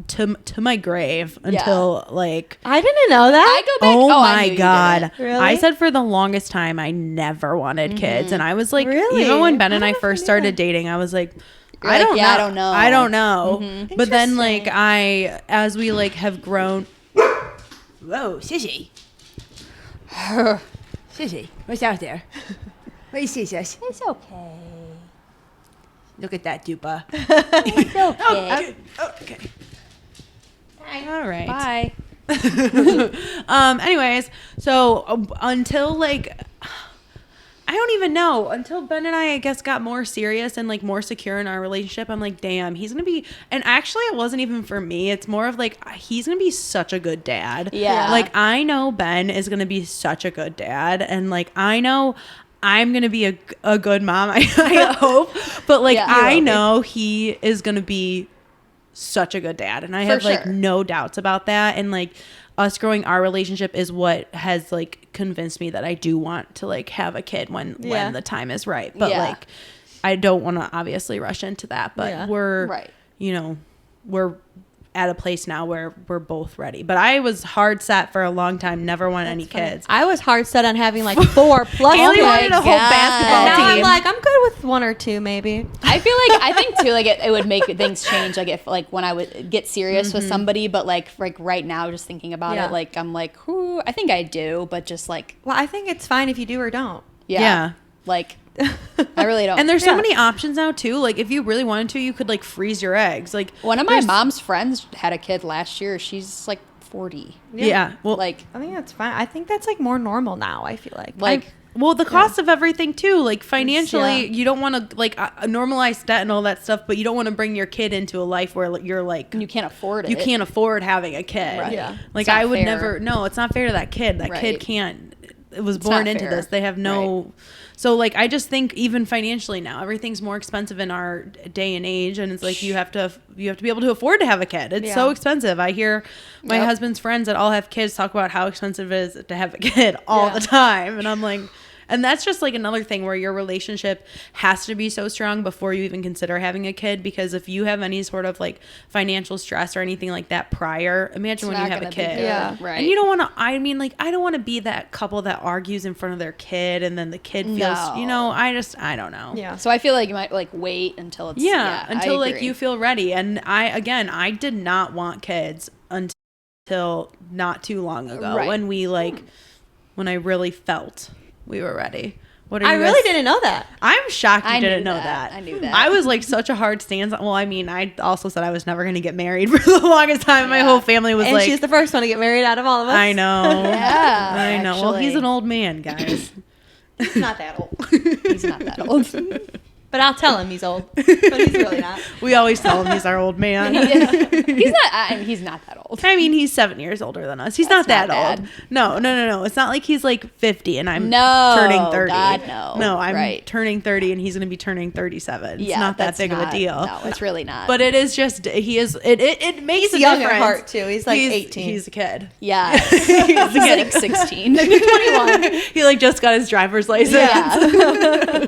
Speaker 1: to my grave until like
Speaker 2: I didn't know that.
Speaker 3: I go back.
Speaker 1: oh
Speaker 3: I
Speaker 1: my
Speaker 3: knew you
Speaker 1: god.
Speaker 3: didn't.
Speaker 2: Really?
Speaker 1: I said for the longest time I never wanted kids, and I was like,
Speaker 2: Really?
Speaker 1: even when Ben and
Speaker 2: I
Speaker 1: I
Speaker 2: don't
Speaker 1: first
Speaker 2: know.
Speaker 1: started dating, I was like,
Speaker 3: You're
Speaker 1: I
Speaker 3: like,
Speaker 1: don't
Speaker 3: yeah,
Speaker 1: know.
Speaker 3: I don't know.
Speaker 1: I don't know. But then like
Speaker 2: Interesting.
Speaker 1: as we like have grown. Whoa, Sissy. Sissy, what's out there? What do you see, Sis?
Speaker 3: It's okay.
Speaker 1: Look at that dupa.
Speaker 3: It's okay.
Speaker 1: Okay. All right.
Speaker 3: Bye.
Speaker 1: Anyways, so until like I don't even know, until Ben and I guess got more serious and like more secure in our relationship, I'm like, damn, he's gonna be, and actually it wasn't even for me, it's more of like he's gonna be such a good dad.
Speaker 3: Yeah.
Speaker 1: Like I know Ben is gonna be such a good dad, and like I know I'm gonna be a good mom, I hope, but like
Speaker 3: Yeah.
Speaker 1: I know he is gonna be such a good dad, and I
Speaker 3: For
Speaker 1: have like
Speaker 3: sure.
Speaker 1: no doubts about that, and like us growing our relationship is what has like convinced me that I do want to like have a kid when the time is right, but
Speaker 3: Yeah.
Speaker 1: like I don't want to obviously rush into that, but
Speaker 2: Yeah.
Speaker 1: we're
Speaker 3: Right.
Speaker 1: you know, we're at a place now where we're both ready. But I was hard set for a long time, never want any kids.
Speaker 2: I was hard set on having like 4 plus
Speaker 1: Haley
Speaker 2: kids.
Speaker 1: wanted a whole
Speaker 3: God.
Speaker 1: basketball
Speaker 2: And now
Speaker 1: team.
Speaker 2: I'm like, I'm good with 1 or 2 maybe.
Speaker 3: I think too, like it would make things change. Like if like when I would get serious with somebody, but like right now, just thinking about
Speaker 2: Yeah.
Speaker 3: it, like I'm like, who? I think I do, but just like,
Speaker 2: Well, I think it's fine if you do or don't.
Speaker 3: yeah. Like I really don't.
Speaker 1: And there's so
Speaker 2: Yeah.
Speaker 1: many options now too. Like if you really wanted to, you could like freeze your eggs. Like
Speaker 3: one of my
Speaker 1: there's-
Speaker 3: mom's friends had a kid last year. She's like 40.
Speaker 1: Yeah. Well,
Speaker 3: Like
Speaker 2: I think that's fine. I think that's like more normal now, I feel like.
Speaker 1: well, the cost of everything too. Like financially,
Speaker 2: Yeah.
Speaker 1: you don't want to like normalize debt and all that stuff, but you don't want to bring your kid into a life where you're like
Speaker 3: you can't afford it.
Speaker 1: you can't afford having a kid.
Speaker 3: Right.
Speaker 2: Yeah.
Speaker 1: Like
Speaker 3: It's not
Speaker 1: I would
Speaker 3: fair.
Speaker 1: never. No, it's not fair to that kid. That kid
Speaker 3: Right.
Speaker 1: can't. It was
Speaker 3: It's
Speaker 1: born
Speaker 3: not
Speaker 1: into
Speaker 3: fair.
Speaker 1: this. They have no. So like I just think even financially now everything's more expensive in our day and age, and it's like you have to be able to afford to have a kid. It's so
Speaker 2: Yeah.
Speaker 1: expensive. I hear my
Speaker 3: Yep.
Speaker 1: husband's friends that all have kids talk about how expensive it is to have a kid all
Speaker 2: Yeah.
Speaker 1: the time, and I'm like. And that's just like another thing where your relationship has to be so strong before you even consider having a kid, because if you have any sort of like financial stress or anything like that prior, imagine when you
Speaker 3: not
Speaker 1: have a
Speaker 3: gonna be
Speaker 1: kid.
Speaker 3: good.
Speaker 2: Yeah.
Speaker 3: Right.
Speaker 1: And you don't want to, I mean, like, I don't want to be that couple that argues in front of their kid and then the kid feels,
Speaker 3: No.
Speaker 1: you know, I don't know.
Speaker 2: Yeah.
Speaker 3: So I feel like you might like wait until it's
Speaker 1: Yeah.
Speaker 3: I
Speaker 1: Until like
Speaker 3: agree.
Speaker 1: you feel ready. And I did not want kids until not too long ago
Speaker 3: Right.
Speaker 1: when I really felt we were ready. What are you
Speaker 2: I really
Speaker 1: guys-
Speaker 2: didn't know that.
Speaker 1: I'm shocked you
Speaker 3: I knew
Speaker 1: didn't know
Speaker 3: that.
Speaker 1: that.
Speaker 3: I knew that.
Speaker 1: I was like such a hard stance. Well, I mean, I also said I was never going to get married for the longest time. My
Speaker 3: Yeah.
Speaker 1: whole family was
Speaker 2: And
Speaker 1: like,
Speaker 2: she's the first one to get married out of all of us.
Speaker 1: I know.
Speaker 3: Yeah,
Speaker 1: I know. Well, he's
Speaker 3: actually.
Speaker 1: an old man, guys.
Speaker 2: He's not that old.
Speaker 3: He's not that old.
Speaker 2: But I'll tell him he's old. But he's really not.
Speaker 1: We always tell him he's our old man.
Speaker 3: He's not. I mean, he's not that old.
Speaker 1: I mean, he's 7 years older than us. He's
Speaker 3: That's
Speaker 1: not that
Speaker 3: not
Speaker 1: old.
Speaker 3: bad.
Speaker 1: No. It's not like he's like 50 and I'm
Speaker 3: No,
Speaker 1: turning 30.
Speaker 3: God, no.
Speaker 1: No, I'm
Speaker 3: Right.
Speaker 1: turning 30 and he's going to be turning 37. It's
Speaker 3: Yeah,
Speaker 1: not that
Speaker 3: that's
Speaker 1: big of a
Speaker 3: not-
Speaker 1: deal.
Speaker 3: No, it's really not.
Speaker 1: But it is just, he is, it makes
Speaker 2: He's
Speaker 1: a
Speaker 2: young at
Speaker 1: difference.
Speaker 2: heart, too. He's like 18.
Speaker 1: He's a kid.
Speaker 3: yeah,
Speaker 1: He's
Speaker 3: he's
Speaker 1: a kid.
Speaker 3: like 16.
Speaker 2: 21.
Speaker 1: He like just got his driver's license.
Speaker 3: Yeah.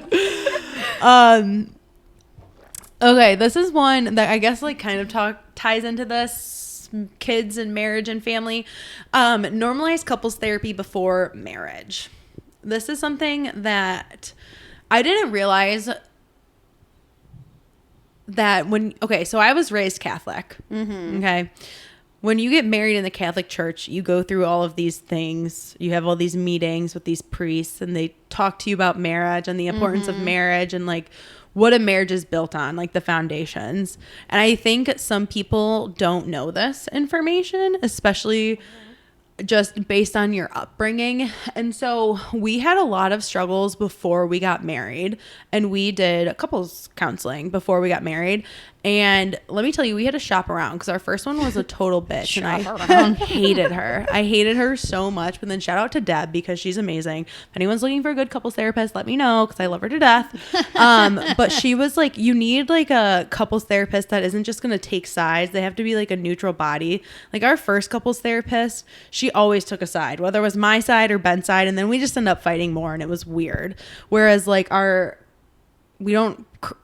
Speaker 1: Okay, this is one that I guess like kind of ties into this kids and marriage and family. Normalize couples therapy before marriage. This is something that I didn't realize that so I was raised Catholic. Okay. When you get married in the Catholic Church, you go through all of these things. You have all these meetings with these priests, and they talk to you about marriage and the importance of marriage and like what a marriage is built on, like the foundations. And I think some people don't know this information, especially just based on your upbringing. And so we had a lot of struggles before we got married, and we did couples counseling before we got married. And let me tell you, we had to shop around because our first one was a total bitch. And I hated her. I hated her so much. But then shout out to Deb because she's amazing. If anyone's looking for a good couples therapist, let me know because I love her to death. But she was like, you need like a couples therapist that isn't just going to take sides. They have to be like a neutral body. Like our first couples therapist, she always took a side, whether it was my side or Ben's side. And then we just ended up fighting more, and it was weird. Whereas like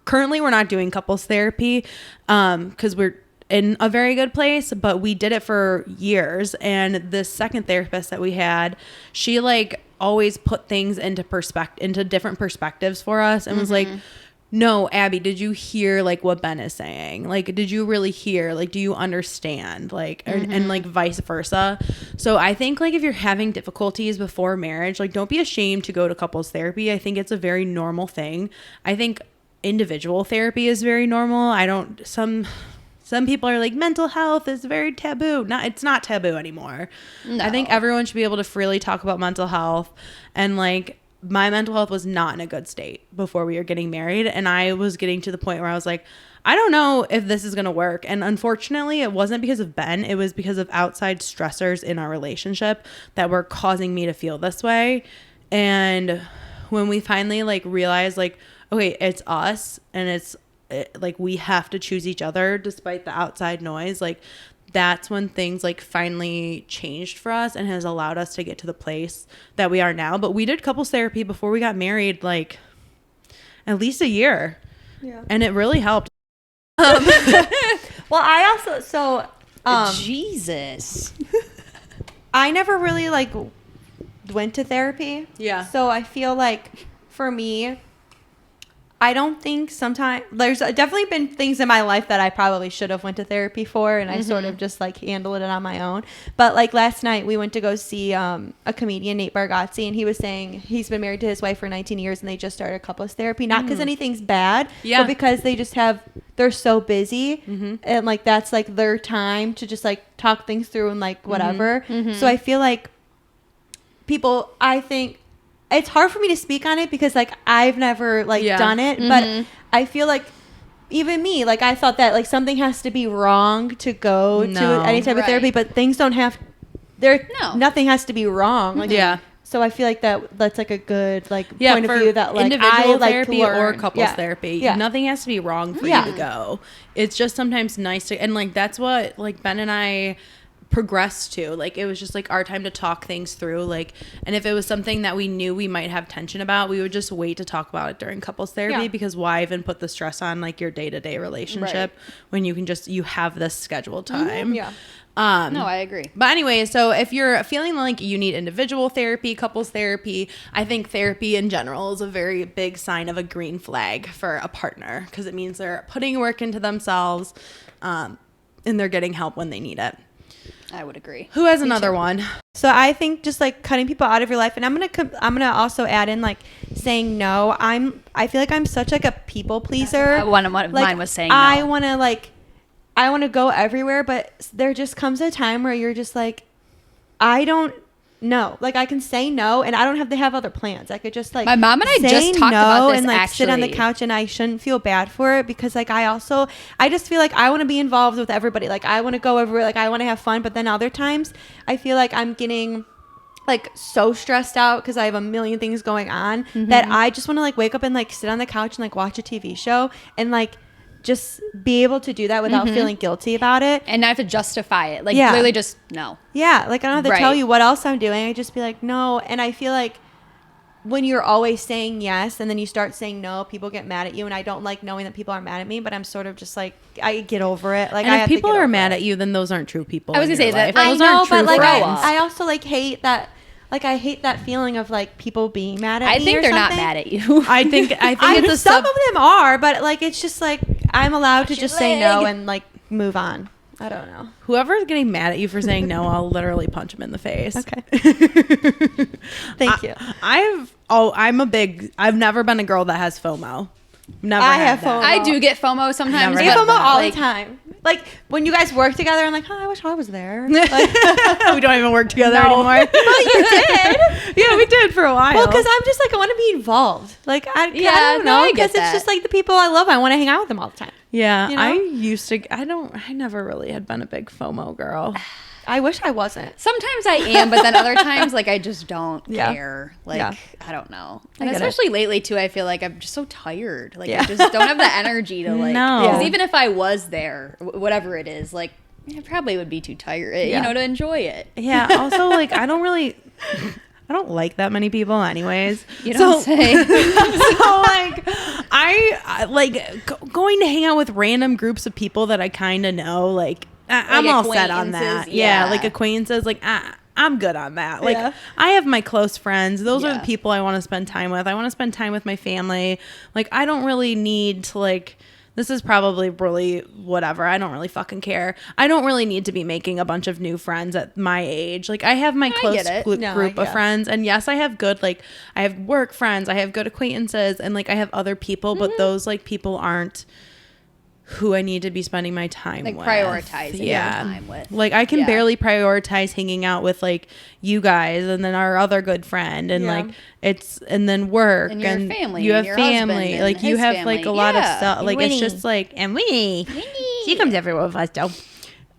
Speaker 1: currently we're not doing couples therapy because we're in a very good place, but we did it for years. And this second therapist that we had, she like always put things into different perspectives for us, and was like, no, Abby, did you hear like what Ben is saying? Like, did you really hear? Like, do you understand? Like, and like vice versa. So I think like if you're having difficulties before marriage, like don't be ashamed to go to couples therapy. I think it's a very normal thing. I think individual therapy is very normal. Some people are like mental health is very taboo. It's not taboo anymore. No. I think everyone should be able to freely talk about mental health, and like my mental health was not in a good state before we were getting married. And I was getting to the point where I was like, I don't know if this is going to work. And unfortunately, it wasn't because of Ben. It was because of outside stressors in our relationship that were causing me to feel this way. And when we finally like realized like, okay, it's us, and like we have to choose each other despite the outside noise, like that's when things like finally changed for us and has allowed us to get to the place that we are now. But we did couples therapy before we got married, like at least a year. Yeah. And it really helped.
Speaker 2: Well, I also,
Speaker 3: Jesus.
Speaker 2: I never really like went to therapy.
Speaker 1: Yeah.
Speaker 2: So I feel like for me, I don't think sometimes there's definitely been things in my life that I probably should have went to therapy for, and I sort of just like handled it on my own. But like last night we went to go see a comedian, Nate Bargatze, and he was saying he's been married to his wife for 19 years and they just started couples therapy, not because anything's bad, but because they're so busy, and like that's like their time to just like talk things through and like whatever. So I feel like I think it's hard for me to speak on it because like I've never like done it, but I feel like even me, like I thought that like something has to be wrong to go to any type of therapy, but things don't have nothing has to be wrong. Like, so I feel like that's like a good like point of view that like
Speaker 1: individual
Speaker 2: I
Speaker 1: therapy
Speaker 2: like
Speaker 1: or couples therapy. Nothing has to be wrong for you to go. It's just sometimes nice to, and like that's what like Ben and I progressed to. Like it was just like our time to talk things through, like, and if it was something that we knew we might have tension about, we would just wait to talk about it during couples therapy, because why even put the stress on like your day-to-day relationship when you can just you have this scheduled time.
Speaker 3: No, I agree.
Speaker 1: But anyway, so if you're feeling like you need individual therapy, couples therapy, I think therapy in general is a very big sign of a green flag for a partner, because it means they're putting work into themselves, and they're getting help when they need it.
Speaker 3: I would agree.
Speaker 1: Who has another one?
Speaker 2: So I think just like cutting people out of your life, and I'm gonna also add in like saying no. I feel like I'm such like a people pleaser.
Speaker 3: One of mine was saying no.
Speaker 2: I want to go everywhere, but there just comes a time where you're just like, I don't know. Like I can say no, and I don't have to have other plans. I could just like
Speaker 3: my mom and I just talked about this
Speaker 2: and like
Speaker 3: actually.
Speaker 2: Sit on the couch, and I shouldn't feel bad for it because like I just feel like I want to be involved with everybody. Like I want to go everywhere. Like I want to have fun. But then other times I feel like I'm getting like so stressed out because I have a million things going on that I just want to like wake up and like sit on the couch and like watch a TV show and like just be able to do that without feeling guilty about it.
Speaker 3: And not have to justify it. Like literally just no.
Speaker 2: Yeah. Like I don't have to tell you what else I'm doing. I just be like, no. And I feel like when you're always saying yes and then you start saying no, people get mad at you, and I don't like knowing that people are mad at me, but I'm sort of just like, I get over it. Like,
Speaker 1: And
Speaker 2: I
Speaker 1: if
Speaker 2: have to
Speaker 1: people
Speaker 2: get
Speaker 1: are
Speaker 2: over
Speaker 1: mad
Speaker 2: it.
Speaker 1: at you, then those aren't true people.
Speaker 3: I was
Speaker 1: in
Speaker 3: gonna
Speaker 1: your
Speaker 3: say that-
Speaker 1: life.
Speaker 2: I
Speaker 1: Those
Speaker 2: know,
Speaker 1: aren't true
Speaker 2: but like
Speaker 1: friends.
Speaker 2: I also like hate that. Like, I hate that feeling of like people being mad at me.
Speaker 3: I think
Speaker 2: or
Speaker 3: they're not
Speaker 2: something.
Speaker 3: mad at you.
Speaker 1: I think it's a
Speaker 2: some
Speaker 1: sub.
Speaker 2: of them are, but like it's just like I'm allowed to
Speaker 3: Watch
Speaker 2: just
Speaker 3: your
Speaker 2: say no
Speaker 3: leg.
Speaker 2: and like move on. I don't know.
Speaker 1: Whoever's getting mad at you for saying no, I'll literally punch him in the face.
Speaker 2: Okay. Thank you.
Speaker 1: I've never been a girl that has FOMO. Never
Speaker 2: I
Speaker 1: had
Speaker 2: have
Speaker 1: that.
Speaker 2: FOMO.
Speaker 3: I do get FOMO sometimes.
Speaker 1: Never
Speaker 2: I
Speaker 1: had
Speaker 2: get FOMO
Speaker 1: that.
Speaker 2: all
Speaker 3: like,
Speaker 2: the time. Like when you guys work together, I'm like, oh, I wish I was there. Like,
Speaker 1: We don't even work together
Speaker 3: No.
Speaker 1: anymore.
Speaker 2: well, you did.
Speaker 1: Yeah, we did for a while.
Speaker 2: Well, because I'm just like I want to be involved. Like I don't
Speaker 3: No,
Speaker 2: know,
Speaker 3: I get
Speaker 2: because it's
Speaker 3: that.
Speaker 2: just like the people I love. I want to hang out with them all the time.
Speaker 1: yeah,
Speaker 2: you know?
Speaker 1: I never really had been a big FOMO girl.
Speaker 2: I wish I wasn't.
Speaker 3: Sometimes I am, but then other times, like, I just don't
Speaker 2: Yeah.
Speaker 3: care. Like,
Speaker 2: Yeah.
Speaker 3: I don't know.
Speaker 2: I
Speaker 3: And
Speaker 2: get it.
Speaker 3: especially lately, too, I feel like I'm just so tired. Like,
Speaker 2: Yeah.
Speaker 3: I just don't have the energy to, like,
Speaker 1: No.
Speaker 3: because
Speaker 2: Yeah.
Speaker 3: even if I was there, whatever it is, like, I probably would be too tired,
Speaker 2: Yeah.
Speaker 3: to enjoy it.
Speaker 1: Yeah. Also, like, I don't like that many people, anyways.
Speaker 3: You don't say.
Speaker 1: So like, I like going to hang out with random groups of people that I kind of know. Like, I'm all set on that.
Speaker 3: acquaintances,
Speaker 1: Yeah,
Speaker 3: yeah.
Speaker 1: like acquaintances. Like, I'm good on that. Like,
Speaker 2: Yeah.
Speaker 1: I have my close friends. Those are
Speaker 3: Yeah.
Speaker 1: the people I want to spend time with. I want to spend time with my family. Like, I don't really need to like. This is probably really whatever. I don't really fucking care. I don't really need to be making a bunch of new friends at my age. Like, I have my close
Speaker 3: get it.
Speaker 2: No,
Speaker 1: group of
Speaker 2: yeah.
Speaker 1: friends. And yes, I have good, like, I have work friends. I have good acquaintances. And, like, I have other people. But those, like, people aren't who I need to be spending my time
Speaker 3: Like,
Speaker 1: with.
Speaker 3: prioritizing your time with.
Speaker 1: Like, I can
Speaker 3: Yeah.
Speaker 1: barely prioritize hanging out with, like, you guys and then our other good friend. And,
Speaker 2: Yeah.
Speaker 1: like, and then work.
Speaker 3: And your family
Speaker 1: You
Speaker 3: and
Speaker 1: have
Speaker 3: your husband
Speaker 1: family.
Speaker 3: and
Speaker 1: Like, you
Speaker 3: his
Speaker 1: have, like, a
Speaker 3: family.
Speaker 1: lot of
Speaker 3: Yeah.
Speaker 1: stuff.
Speaker 2: And
Speaker 1: Like,
Speaker 2: Winnie.
Speaker 1: it's just, like, and Winnie. She comes everywhere with us, though.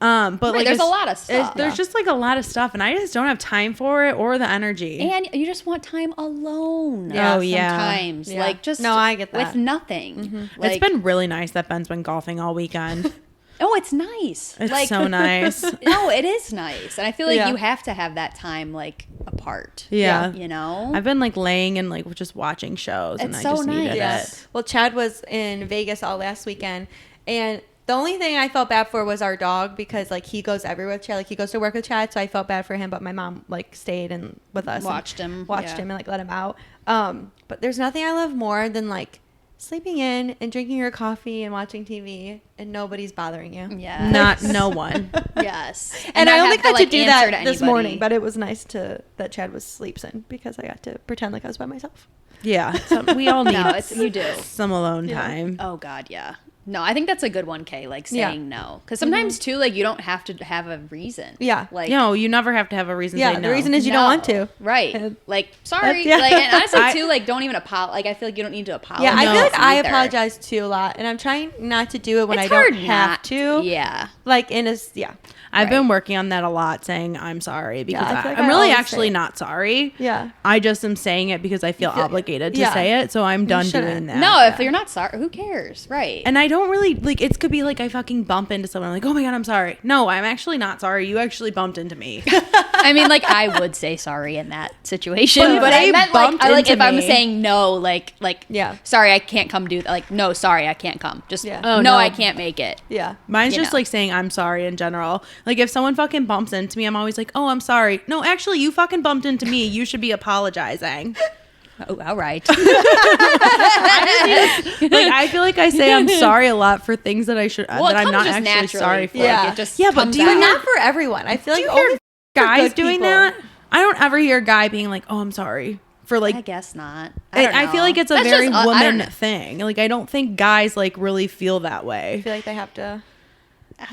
Speaker 1: But
Speaker 3: Right,
Speaker 1: like
Speaker 3: there's
Speaker 1: it's-
Speaker 3: a lot of stuff.
Speaker 1: There's just like a lot of stuff, and I just don't have time for it or the energy.
Speaker 3: And you just want time alone.
Speaker 1: Oh, yeah.
Speaker 3: Sometimes.
Speaker 2: Yeah.
Speaker 3: Like, just
Speaker 2: No, I get that.
Speaker 3: with nothing. Like,
Speaker 1: It's been really nice that Ben's been golfing all weekend.
Speaker 3: oh, it's nice.
Speaker 1: It's
Speaker 3: like,
Speaker 1: so nice.
Speaker 3: No, it is nice. And I feel like
Speaker 2: Yeah.
Speaker 3: you have to have that time, like, apart.
Speaker 1: Yeah.
Speaker 3: You know?
Speaker 1: I've been like laying and like just watching shows, and
Speaker 3: It's
Speaker 1: I
Speaker 3: so
Speaker 1: just needed
Speaker 3: nice.
Speaker 1: it.
Speaker 2: Well, Chad was in Vegas all last weekend, and the only thing I felt bad for was our dog, because like he goes everywhere with Chad. Like he goes to work with Chad, so I felt bad for him. But my mom like stayed and with us, and
Speaker 3: Watched him, yeah.
Speaker 2: and like let him out. But there's nothing I love more than like sleeping in and drinking your coffee and watching TV, and nobody's bothering you.
Speaker 3: Yeah.
Speaker 1: Not no one.
Speaker 3: Yes.
Speaker 2: And I
Speaker 3: not
Speaker 2: only
Speaker 3: have
Speaker 2: got to
Speaker 3: like,
Speaker 2: do
Speaker 3: answer
Speaker 2: that
Speaker 3: to
Speaker 2: this
Speaker 3: anybody.
Speaker 2: morning, but it was nice that Chad was sleeps in, because I got to pretend like I was by myself.
Speaker 1: Yeah, we all need
Speaker 3: No, you do.
Speaker 1: some alone
Speaker 2: Yeah.
Speaker 1: time.
Speaker 3: Oh, God, yeah. No, I think that's a good one, Kay, like
Speaker 2: Yeah.
Speaker 3: saying no. Because sometimes, too, like, you don't have to have a reason.
Speaker 2: Yeah.
Speaker 3: Like,
Speaker 1: No, you never have to have a reason.
Speaker 2: Yeah,
Speaker 1: to say
Speaker 2: the
Speaker 1: no.
Speaker 2: reason is you don't
Speaker 3: no.
Speaker 2: want to.
Speaker 3: Right.
Speaker 2: And
Speaker 3: Like, sorry.
Speaker 2: yeah.
Speaker 3: Like, and honestly,
Speaker 1: I-
Speaker 3: too, like, don't even apologize. Like, I feel like you don't need to apologize.
Speaker 2: Yeah, I feel like I
Speaker 3: either.
Speaker 2: apologize too a lot, and I'm trying not to do it when
Speaker 3: It's
Speaker 2: I don't
Speaker 3: hard
Speaker 2: have
Speaker 3: not
Speaker 2: to.
Speaker 3: Yeah.
Speaker 2: Like yeah.
Speaker 1: I've
Speaker 3: Right.
Speaker 1: been working on that a lot, saying I'm sorry, because
Speaker 2: I feel like
Speaker 1: I'm
Speaker 2: I
Speaker 1: really
Speaker 2: always
Speaker 1: actually
Speaker 2: say it.
Speaker 1: not sorry.
Speaker 2: Yeah.
Speaker 1: I just am saying it because I feel
Speaker 2: Yeah.
Speaker 1: obligated to
Speaker 2: Yeah.
Speaker 1: say it, so I'm done
Speaker 2: shouldn't.
Speaker 1: doing that.
Speaker 3: No, if you're not sorry, who cares? Right.
Speaker 1: And I don't really like. It could be like I fucking bump into someone, like, oh my god, I'm sorry. No, I'm actually not sorry. You actually bumped into me.
Speaker 3: I mean, like, I would say sorry in that situation,
Speaker 1: But
Speaker 3: but
Speaker 1: they
Speaker 3: I meant like,
Speaker 1: bumped
Speaker 3: I, like
Speaker 1: into
Speaker 3: if I'm
Speaker 1: me.
Speaker 3: saying no, like,
Speaker 2: Yeah.
Speaker 3: sorry, I can't come do that. Like, no, sorry, I can't come. Just,
Speaker 2: Yeah.
Speaker 1: Oh,
Speaker 3: no,
Speaker 1: no.
Speaker 3: I can't make it.
Speaker 2: Yeah.
Speaker 1: Mine's
Speaker 3: You
Speaker 1: just
Speaker 3: know.
Speaker 1: like saying I'm sorry in general. Like if someone fucking bumps into me, I'm always like, oh, I'm sorry. No, actually, you fucking bumped into me. You should be apologizing.
Speaker 3: Oh, all right.
Speaker 1: Like I feel like I say I'm sorry a lot for things that I should
Speaker 3: Well,
Speaker 1: that
Speaker 3: it
Speaker 1: I'm
Speaker 3: comes
Speaker 1: not
Speaker 3: just
Speaker 1: actually
Speaker 3: naturally.
Speaker 1: sorry for.
Speaker 2: Yeah.
Speaker 3: Like, it just
Speaker 1: Yeah, but
Speaker 3: comes
Speaker 1: do you
Speaker 2: But
Speaker 3: out.
Speaker 2: not for everyone. I feel like
Speaker 1: you
Speaker 2: only
Speaker 1: hear
Speaker 2: for
Speaker 1: guys
Speaker 2: good
Speaker 1: doing
Speaker 2: people.
Speaker 1: that? I don't ever hear a guy being like, oh, I'm sorry for like.
Speaker 3: I guess not.
Speaker 1: I feel like it's a
Speaker 3: That's
Speaker 1: very
Speaker 3: just, I don't
Speaker 1: woman
Speaker 3: know.
Speaker 1: thing. Like I don't think guys like really feel that way.
Speaker 2: I feel like they have to.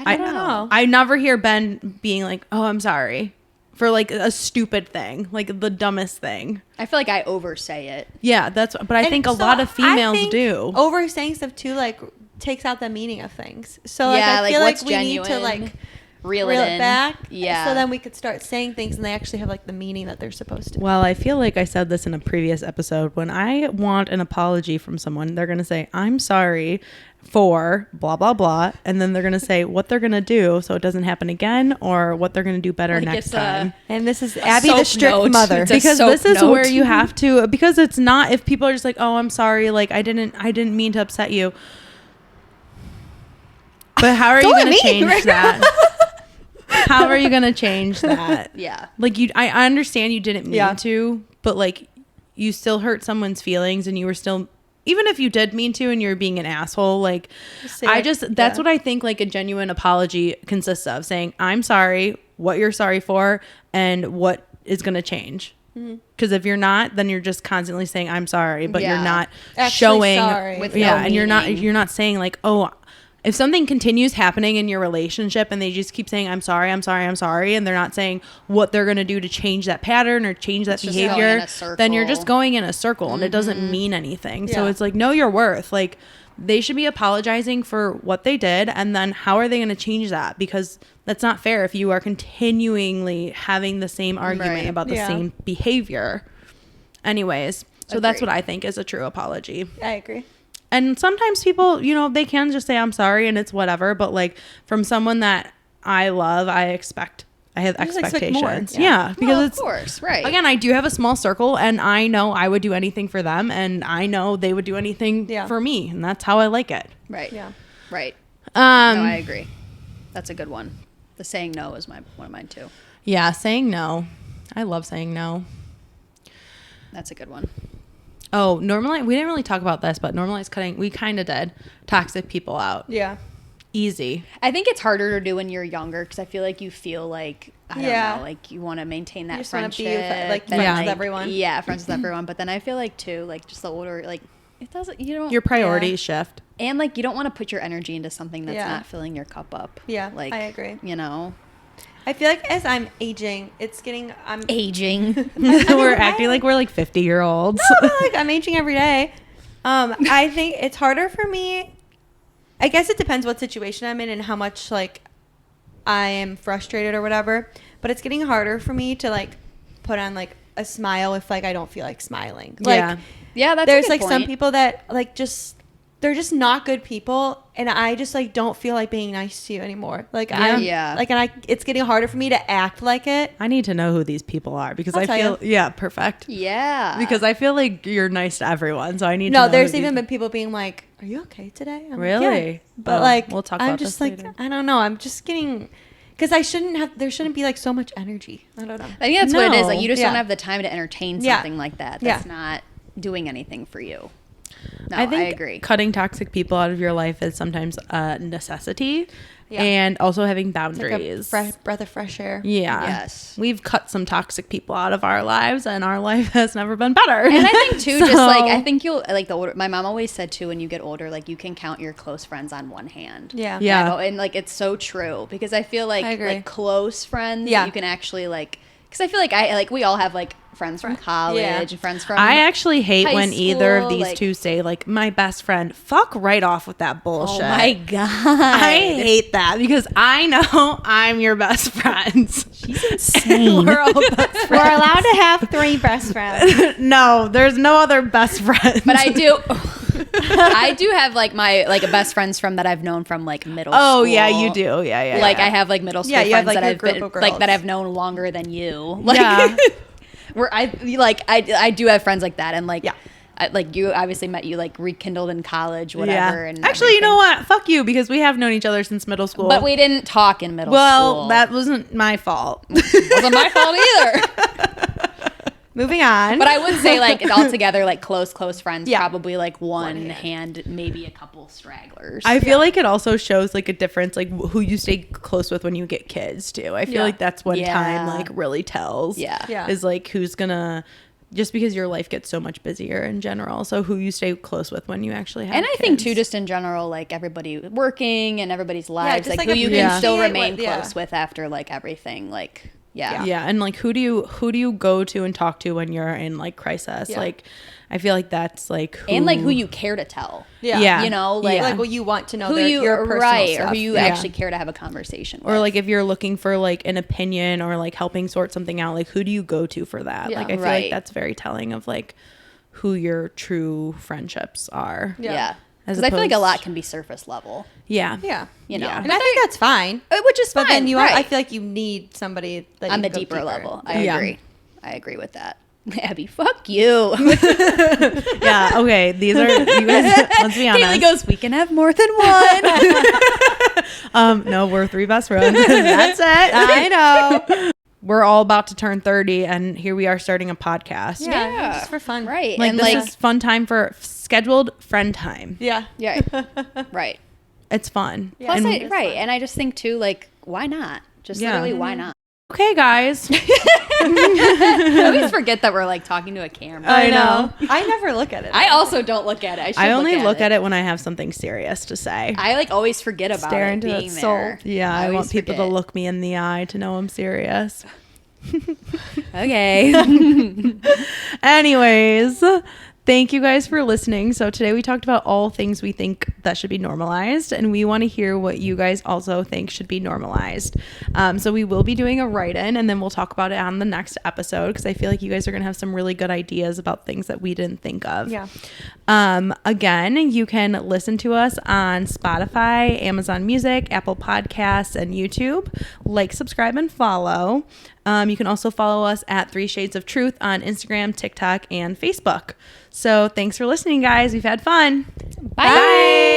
Speaker 3: I don't know.
Speaker 1: I never hear Ben being like, "Oh, I'm sorry," for like a stupid thing, like the dumbest thing.
Speaker 3: I feel like I oversay it.
Speaker 1: Yeah, that's. But I
Speaker 2: And
Speaker 1: think a
Speaker 2: so
Speaker 1: lot of
Speaker 2: I
Speaker 1: females
Speaker 2: think
Speaker 1: do.
Speaker 2: Oversaying stuff too, like takes out the meaning of things. So like
Speaker 3: Yeah,
Speaker 2: I
Speaker 3: like,
Speaker 2: feel like
Speaker 3: what's
Speaker 2: we need to
Speaker 3: genuine?
Speaker 2: like
Speaker 3: reel
Speaker 2: reel
Speaker 3: it
Speaker 2: it
Speaker 3: in.
Speaker 2: back.
Speaker 3: Yeah.
Speaker 2: So then we could start saying things and they actually have like the meaning that they're supposed to.
Speaker 1: Well, I feel like I said this in a previous episode. When I want an apology from someone, they're going to say, I'm sorry for blah, blah, blah. And then they're going to say what they're going to do so it doesn't happen again, or what they're going to do better
Speaker 3: Like
Speaker 1: next
Speaker 3: it's a-
Speaker 1: time.
Speaker 2: And this is Abby,
Speaker 3: soap
Speaker 2: the strict
Speaker 3: note.
Speaker 2: mother.
Speaker 3: It's a
Speaker 1: Because
Speaker 3: soap
Speaker 1: this is
Speaker 3: note.
Speaker 1: where you have to, because it's not, if people are just like, oh, I'm sorry, like I didn't mean to upset you. But how are you
Speaker 2: Don't
Speaker 1: going to
Speaker 2: me,
Speaker 1: change
Speaker 2: right?
Speaker 1: that? How are you going to change that?
Speaker 3: Yeah.
Speaker 1: Like I understand you didn't mean
Speaker 2: Yeah.
Speaker 1: to, but like you still hurt someone's feelings, and you were still, even if you did mean to and you're being an asshole, like
Speaker 2: Say
Speaker 1: I
Speaker 2: it.
Speaker 1: just, that's
Speaker 2: Yeah.
Speaker 1: what I think like a genuine apology consists of, saying, I'm sorry, what you're sorry for, and what is going to change. Because if you're not, then you're just constantly saying, I'm sorry, but
Speaker 3: Yeah.
Speaker 1: you're not
Speaker 2: Actually
Speaker 1: showing,
Speaker 2: sorry.
Speaker 3: With
Speaker 1: yeah.
Speaker 3: no
Speaker 1: And you're
Speaker 3: meaning.
Speaker 1: not saying like, oh, if something continues happening in your relationship and they just keep saying, I'm sorry, I'm sorry, I'm sorry, and they're not saying what they're going to do to change that pattern or change that
Speaker 3: It's just going in
Speaker 1: behavior,
Speaker 3: a
Speaker 1: then you're just
Speaker 3: circle.
Speaker 1: going in a circle and it doesn't mean anything. So
Speaker 2: Yeah.
Speaker 1: it's like, know your worth. Like they should be apologizing for what they did. And then how are they going to change that? Because that's not fair if you are continually having the same argument
Speaker 3: Right.
Speaker 1: about the
Speaker 2: Yeah.
Speaker 1: same behavior. Anyways, so that's
Speaker 3: Agreed.
Speaker 1: what I think is a true apology.
Speaker 2: I agree.
Speaker 1: And sometimes people, you know, they can just say, I'm sorry, and it's whatever. But like from someone that I love, I have
Speaker 2: just expect
Speaker 1: expectations.
Speaker 2: more.
Speaker 1: Yeah. Because
Speaker 3: Well, of
Speaker 1: it's,
Speaker 3: course, right.
Speaker 1: again, I do have a small circle, and I know I would do anything for them, and I know they would do anything
Speaker 2: Yeah.
Speaker 1: for me. And that's how I like it.
Speaker 3: Right.
Speaker 2: Yeah.
Speaker 3: Right. No, I
Speaker 1: Um,
Speaker 3: agree. That's a good one. The saying no is one of mine too.
Speaker 1: yeah. Saying no. I love saying no.
Speaker 3: That's a good one.
Speaker 1: Oh, normally, we didn't really talk about this, but normalize cutting, we kind of did. Toxic people out.
Speaker 2: Yeah.
Speaker 1: Easy.
Speaker 3: I think it's harder to do when you're younger because I feel like you feel like I don't
Speaker 2: Yeah.
Speaker 3: know, like you want to maintain that
Speaker 2: You just wanna be
Speaker 3: friendship,
Speaker 2: with, like,
Speaker 3: and,
Speaker 1: friends with
Speaker 2: everyone.
Speaker 3: Yeah, friends with everyone. But then I feel like too, like just the older, like it doesn't, you don't,
Speaker 1: Your priorities shift.
Speaker 3: and like you don't want to put your energy into something that's
Speaker 2: Yeah.
Speaker 3: not filling your cup up.
Speaker 2: Yeah,
Speaker 3: like
Speaker 2: I agree.
Speaker 3: You know,
Speaker 2: I feel like as I'm aging, I'm
Speaker 3: aging.
Speaker 1: We're acting like we're like 50-year-olds.
Speaker 2: No, like I'm aging every day. I think it's harder for me. I guess it depends what situation I'm in and how much like I am frustrated or whatever. But it's getting harder for me to like put on like a smile if like I don't feel like smiling. Like
Speaker 1: Yeah.
Speaker 3: Yeah, that's
Speaker 2: there's
Speaker 3: a good
Speaker 2: like some
Speaker 3: point.
Speaker 2: people that like just they're just not good people, and I just like don't feel like being nice to you anymore. Like
Speaker 3: Yeah.
Speaker 2: it's getting harder for me to act like it.
Speaker 1: I need to know who these people are because
Speaker 2: I'll
Speaker 1: I
Speaker 2: tell
Speaker 1: feel, yeah, perfect.
Speaker 3: Yeah,
Speaker 1: Because I feel like you're nice to everyone, so I need to
Speaker 2: No,
Speaker 1: know
Speaker 2: there's
Speaker 1: who
Speaker 2: even
Speaker 1: these-
Speaker 2: been people being like, "Are you okay today?" I'm like,
Speaker 1: Really?
Speaker 2: "Yeah." But
Speaker 1: Oh,
Speaker 2: like,
Speaker 1: we'll talk
Speaker 2: I'm
Speaker 1: about
Speaker 2: just
Speaker 1: this
Speaker 2: like,
Speaker 1: later.
Speaker 2: I don't know. I'm just getting because there shouldn't be like so much energy. I don't know.
Speaker 3: I think that's what it is. Like
Speaker 1: No.
Speaker 3: you just
Speaker 2: Yeah.
Speaker 3: don't have the time to entertain
Speaker 2: Yeah.
Speaker 3: something like that.
Speaker 2: Yeah.
Speaker 3: That's not doing anything for you. No,
Speaker 1: I think
Speaker 3: agree.
Speaker 1: cutting toxic people out of your life is sometimes a necessity,
Speaker 2: Yeah.
Speaker 1: and also having
Speaker 2: It's like a
Speaker 1: boundaries.
Speaker 2: breath of fresh air.
Speaker 1: Yeah.
Speaker 3: Yes.
Speaker 1: We've cut some toxic people out of our lives, and our life has never been better.
Speaker 3: And I think too, just like I
Speaker 1: So-
Speaker 3: think you'll like the older. My mom always said too, when you get older, like you can count your close friends on one hand.
Speaker 2: Yeah.
Speaker 1: Yeah.
Speaker 3: And like it's so true because I feel like
Speaker 2: I agree.
Speaker 3: like close friends,
Speaker 2: Yeah.
Speaker 3: you can actually like because I feel like we all have like friends from college,
Speaker 2: Yeah.
Speaker 3: and friends from.
Speaker 1: I actually hate
Speaker 3: high
Speaker 1: when either of
Speaker 3: school,
Speaker 1: these
Speaker 3: like-
Speaker 1: two say, like, my best friend. Fuck right off with that
Speaker 3: Oh
Speaker 1: bullshit.
Speaker 3: my god!
Speaker 1: I hate that because I know I'm your best friends.
Speaker 3: She's insane.
Speaker 1: We're all best
Speaker 2: We're
Speaker 1: friends.
Speaker 2: allowed to have 3 best friends.
Speaker 1: No, there's no other best friends.
Speaker 3: But I do. I do have like my like best friends from that I've known from like middle school.
Speaker 1: Oh yeah, you do. Yeah.
Speaker 3: Like
Speaker 1: yeah.
Speaker 3: I have like middle school
Speaker 2: Yeah, you have,
Speaker 3: friends
Speaker 2: like,
Speaker 3: that
Speaker 2: your
Speaker 3: I've
Speaker 2: group
Speaker 3: been
Speaker 2: of
Speaker 3: like
Speaker 2: girls.
Speaker 3: that I've known longer than you. Like,
Speaker 1: Yeah.
Speaker 3: where I do have friends like that, and like
Speaker 2: Yeah.
Speaker 3: like you obviously met you like rekindled in college, whatever. And
Speaker 1: Actually, you know
Speaker 3: everything.
Speaker 1: what? Fuck you, because we have known each other since middle school.
Speaker 3: But we didn't talk in middle
Speaker 1: well,
Speaker 3: school.
Speaker 1: that wasn't my fault.
Speaker 3: wasn't my fault either.
Speaker 2: Moving on.
Speaker 3: But I would say like all together, like close friends,
Speaker 2: Yeah.
Speaker 3: probably like one
Speaker 2: One
Speaker 3: hand, maybe a couple stragglers.
Speaker 1: I feel like it also shows like a difference, like who you stay close with when you get kids too. I feel
Speaker 2: Yeah.
Speaker 1: like that's when
Speaker 3: Yeah.
Speaker 1: time like really tells.
Speaker 3: Yeah.
Speaker 2: Yeah.
Speaker 1: Is like who's gonna, just because your life gets so much busier in general. So who you stay close with when you actually have
Speaker 3: And I think
Speaker 1: kids.
Speaker 3: too, just in general, like everybody working and everybody's lives,
Speaker 2: just,
Speaker 3: like
Speaker 2: like,
Speaker 3: who you can
Speaker 1: appreciate
Speaker 3: still
Speaker 2: what-
Speaker 3: remain
Speaker 2: yeah.
Speaker 3: close with after like everything, like Yeah.
Speaker 1: Yeah, and like who do you go to and talk to when you're in like crisis?
Speaker 2: Yeah.
Speaker 1: Like I feel like that's like
Speaker 3: And like who you care to tell.
Speaker 1: Yeah.
Speaker 3: You know, like,
Speaker 2: Like what you want to know
Speaker 3: who you
Speaker 2: your personal
Speaker 3: right
Speaker 2: stuff.
Speaker 3: or who you
Speaker 1: Yeah.
Speaker 3: actually care to have a conversation with.
Speaker 1: or like if you're looking for like an opinion or like helping sort something out, like who do you go to for that?
Speaker 2: Yeah.
Speaker 1: Like I feel
Speaker 3: Right.
Speaker 1: like that's very telling of like who your true friendships are.
Speaker 3: yeah.
Speaker 1: As
Speaker 3: Because I feel like a
Speaker 1: opposed-
Speaker 3: lot can be surface level.
Speaker 1: Yeah.
Speaker 2: Yeah.
Speaker 3: You know.
Speaker 1: Yeah.
Speaker 2: And I think that's fine.
Speaker 3: Which is fine.
Speaker 2: But then
Speaker 3: right.
Speaker 2: I feel like you need somebody that
Speaker 3: on
Speaker 2: you
Speaker 3: the
Speaker 2: can go
Speaker 3: deeper level. I
Speaker 1: Yeah.
Speaker 3: agree. I agree with that. Abby, fuck you.
Speaker 1: Yeah. Okay. These are you guys. Let's be honest.
Speaker 3: Haley goes, we can have more than one.
Speaker 1: No, we're 3 best friends. That's it.
Speaker 2: I know.
Speaker 1: We're all about to turn 30, and here we are starting a podcast.
Speaker 3: Yeah.
Speaker 2: Just for fun.
Speaker 3: Right.
Speaker 1: Like
Speaker 3: and
Speaker 1: this
Speaker 3: like,
Speaker 1: is fun time for scheduled friend time.
Speaker 2: Yeah.
Speaker 3: yeah. Right.
Speaker 1: It's fun.
Speaker 2: Yeah.
Speaker 3: Plus,
Speaker 1: And-
Speaker 3: right. And I just think too, like, why not? Just
Speaker 1: Yeah.
Speaker 3: literally, why not?
Speaker 1: Okay, guys.
Speaker 3: I always forget that we're like talking to a camera.
Speaker 1: I know.
Speaker 2: I never look at it.
Speaker 3: I also don't look at it. I, should
Speaker 1: I only look at
Speaker 3: it.
Speaker 1: it when I have something serious to say.
Speaker 3: I like always forget about
Speaker 1: Stare
Speaker 3: it
Speaker 1: into
Speaker 3: being
Speaker 1: that soul.
Speaker 3: there.
Speaker 1: Yeah, I want
Speaker 3: always
Speaker 1: people to
Speaker 3: forget.
Speaker 1: look me in the eye to know I'm serious.
Speaker 3: Okay.
Speaker 1: Anyways, thank you guys for listening. So today we talked about all things we think that should be normalized, and we want to hear what you guys also think should be normalized. So we will be doing a write-in, and then we'll talk about it on the next episode because I feel like you guys are going to have some really good ideas about things that we didn't think of.
Speaker 2: Yeah.
Speaker 1: Again, you can listen to us on Spotify, Amazon Music, Apple Podcasts, and YouTube. Like, subscribe, and follow. You can also follow us at 3 Shades of Truth on Instagram, TikTok, and Facebook. So thanks for listening, guys. We've had fun.
Speaker 3: Bye.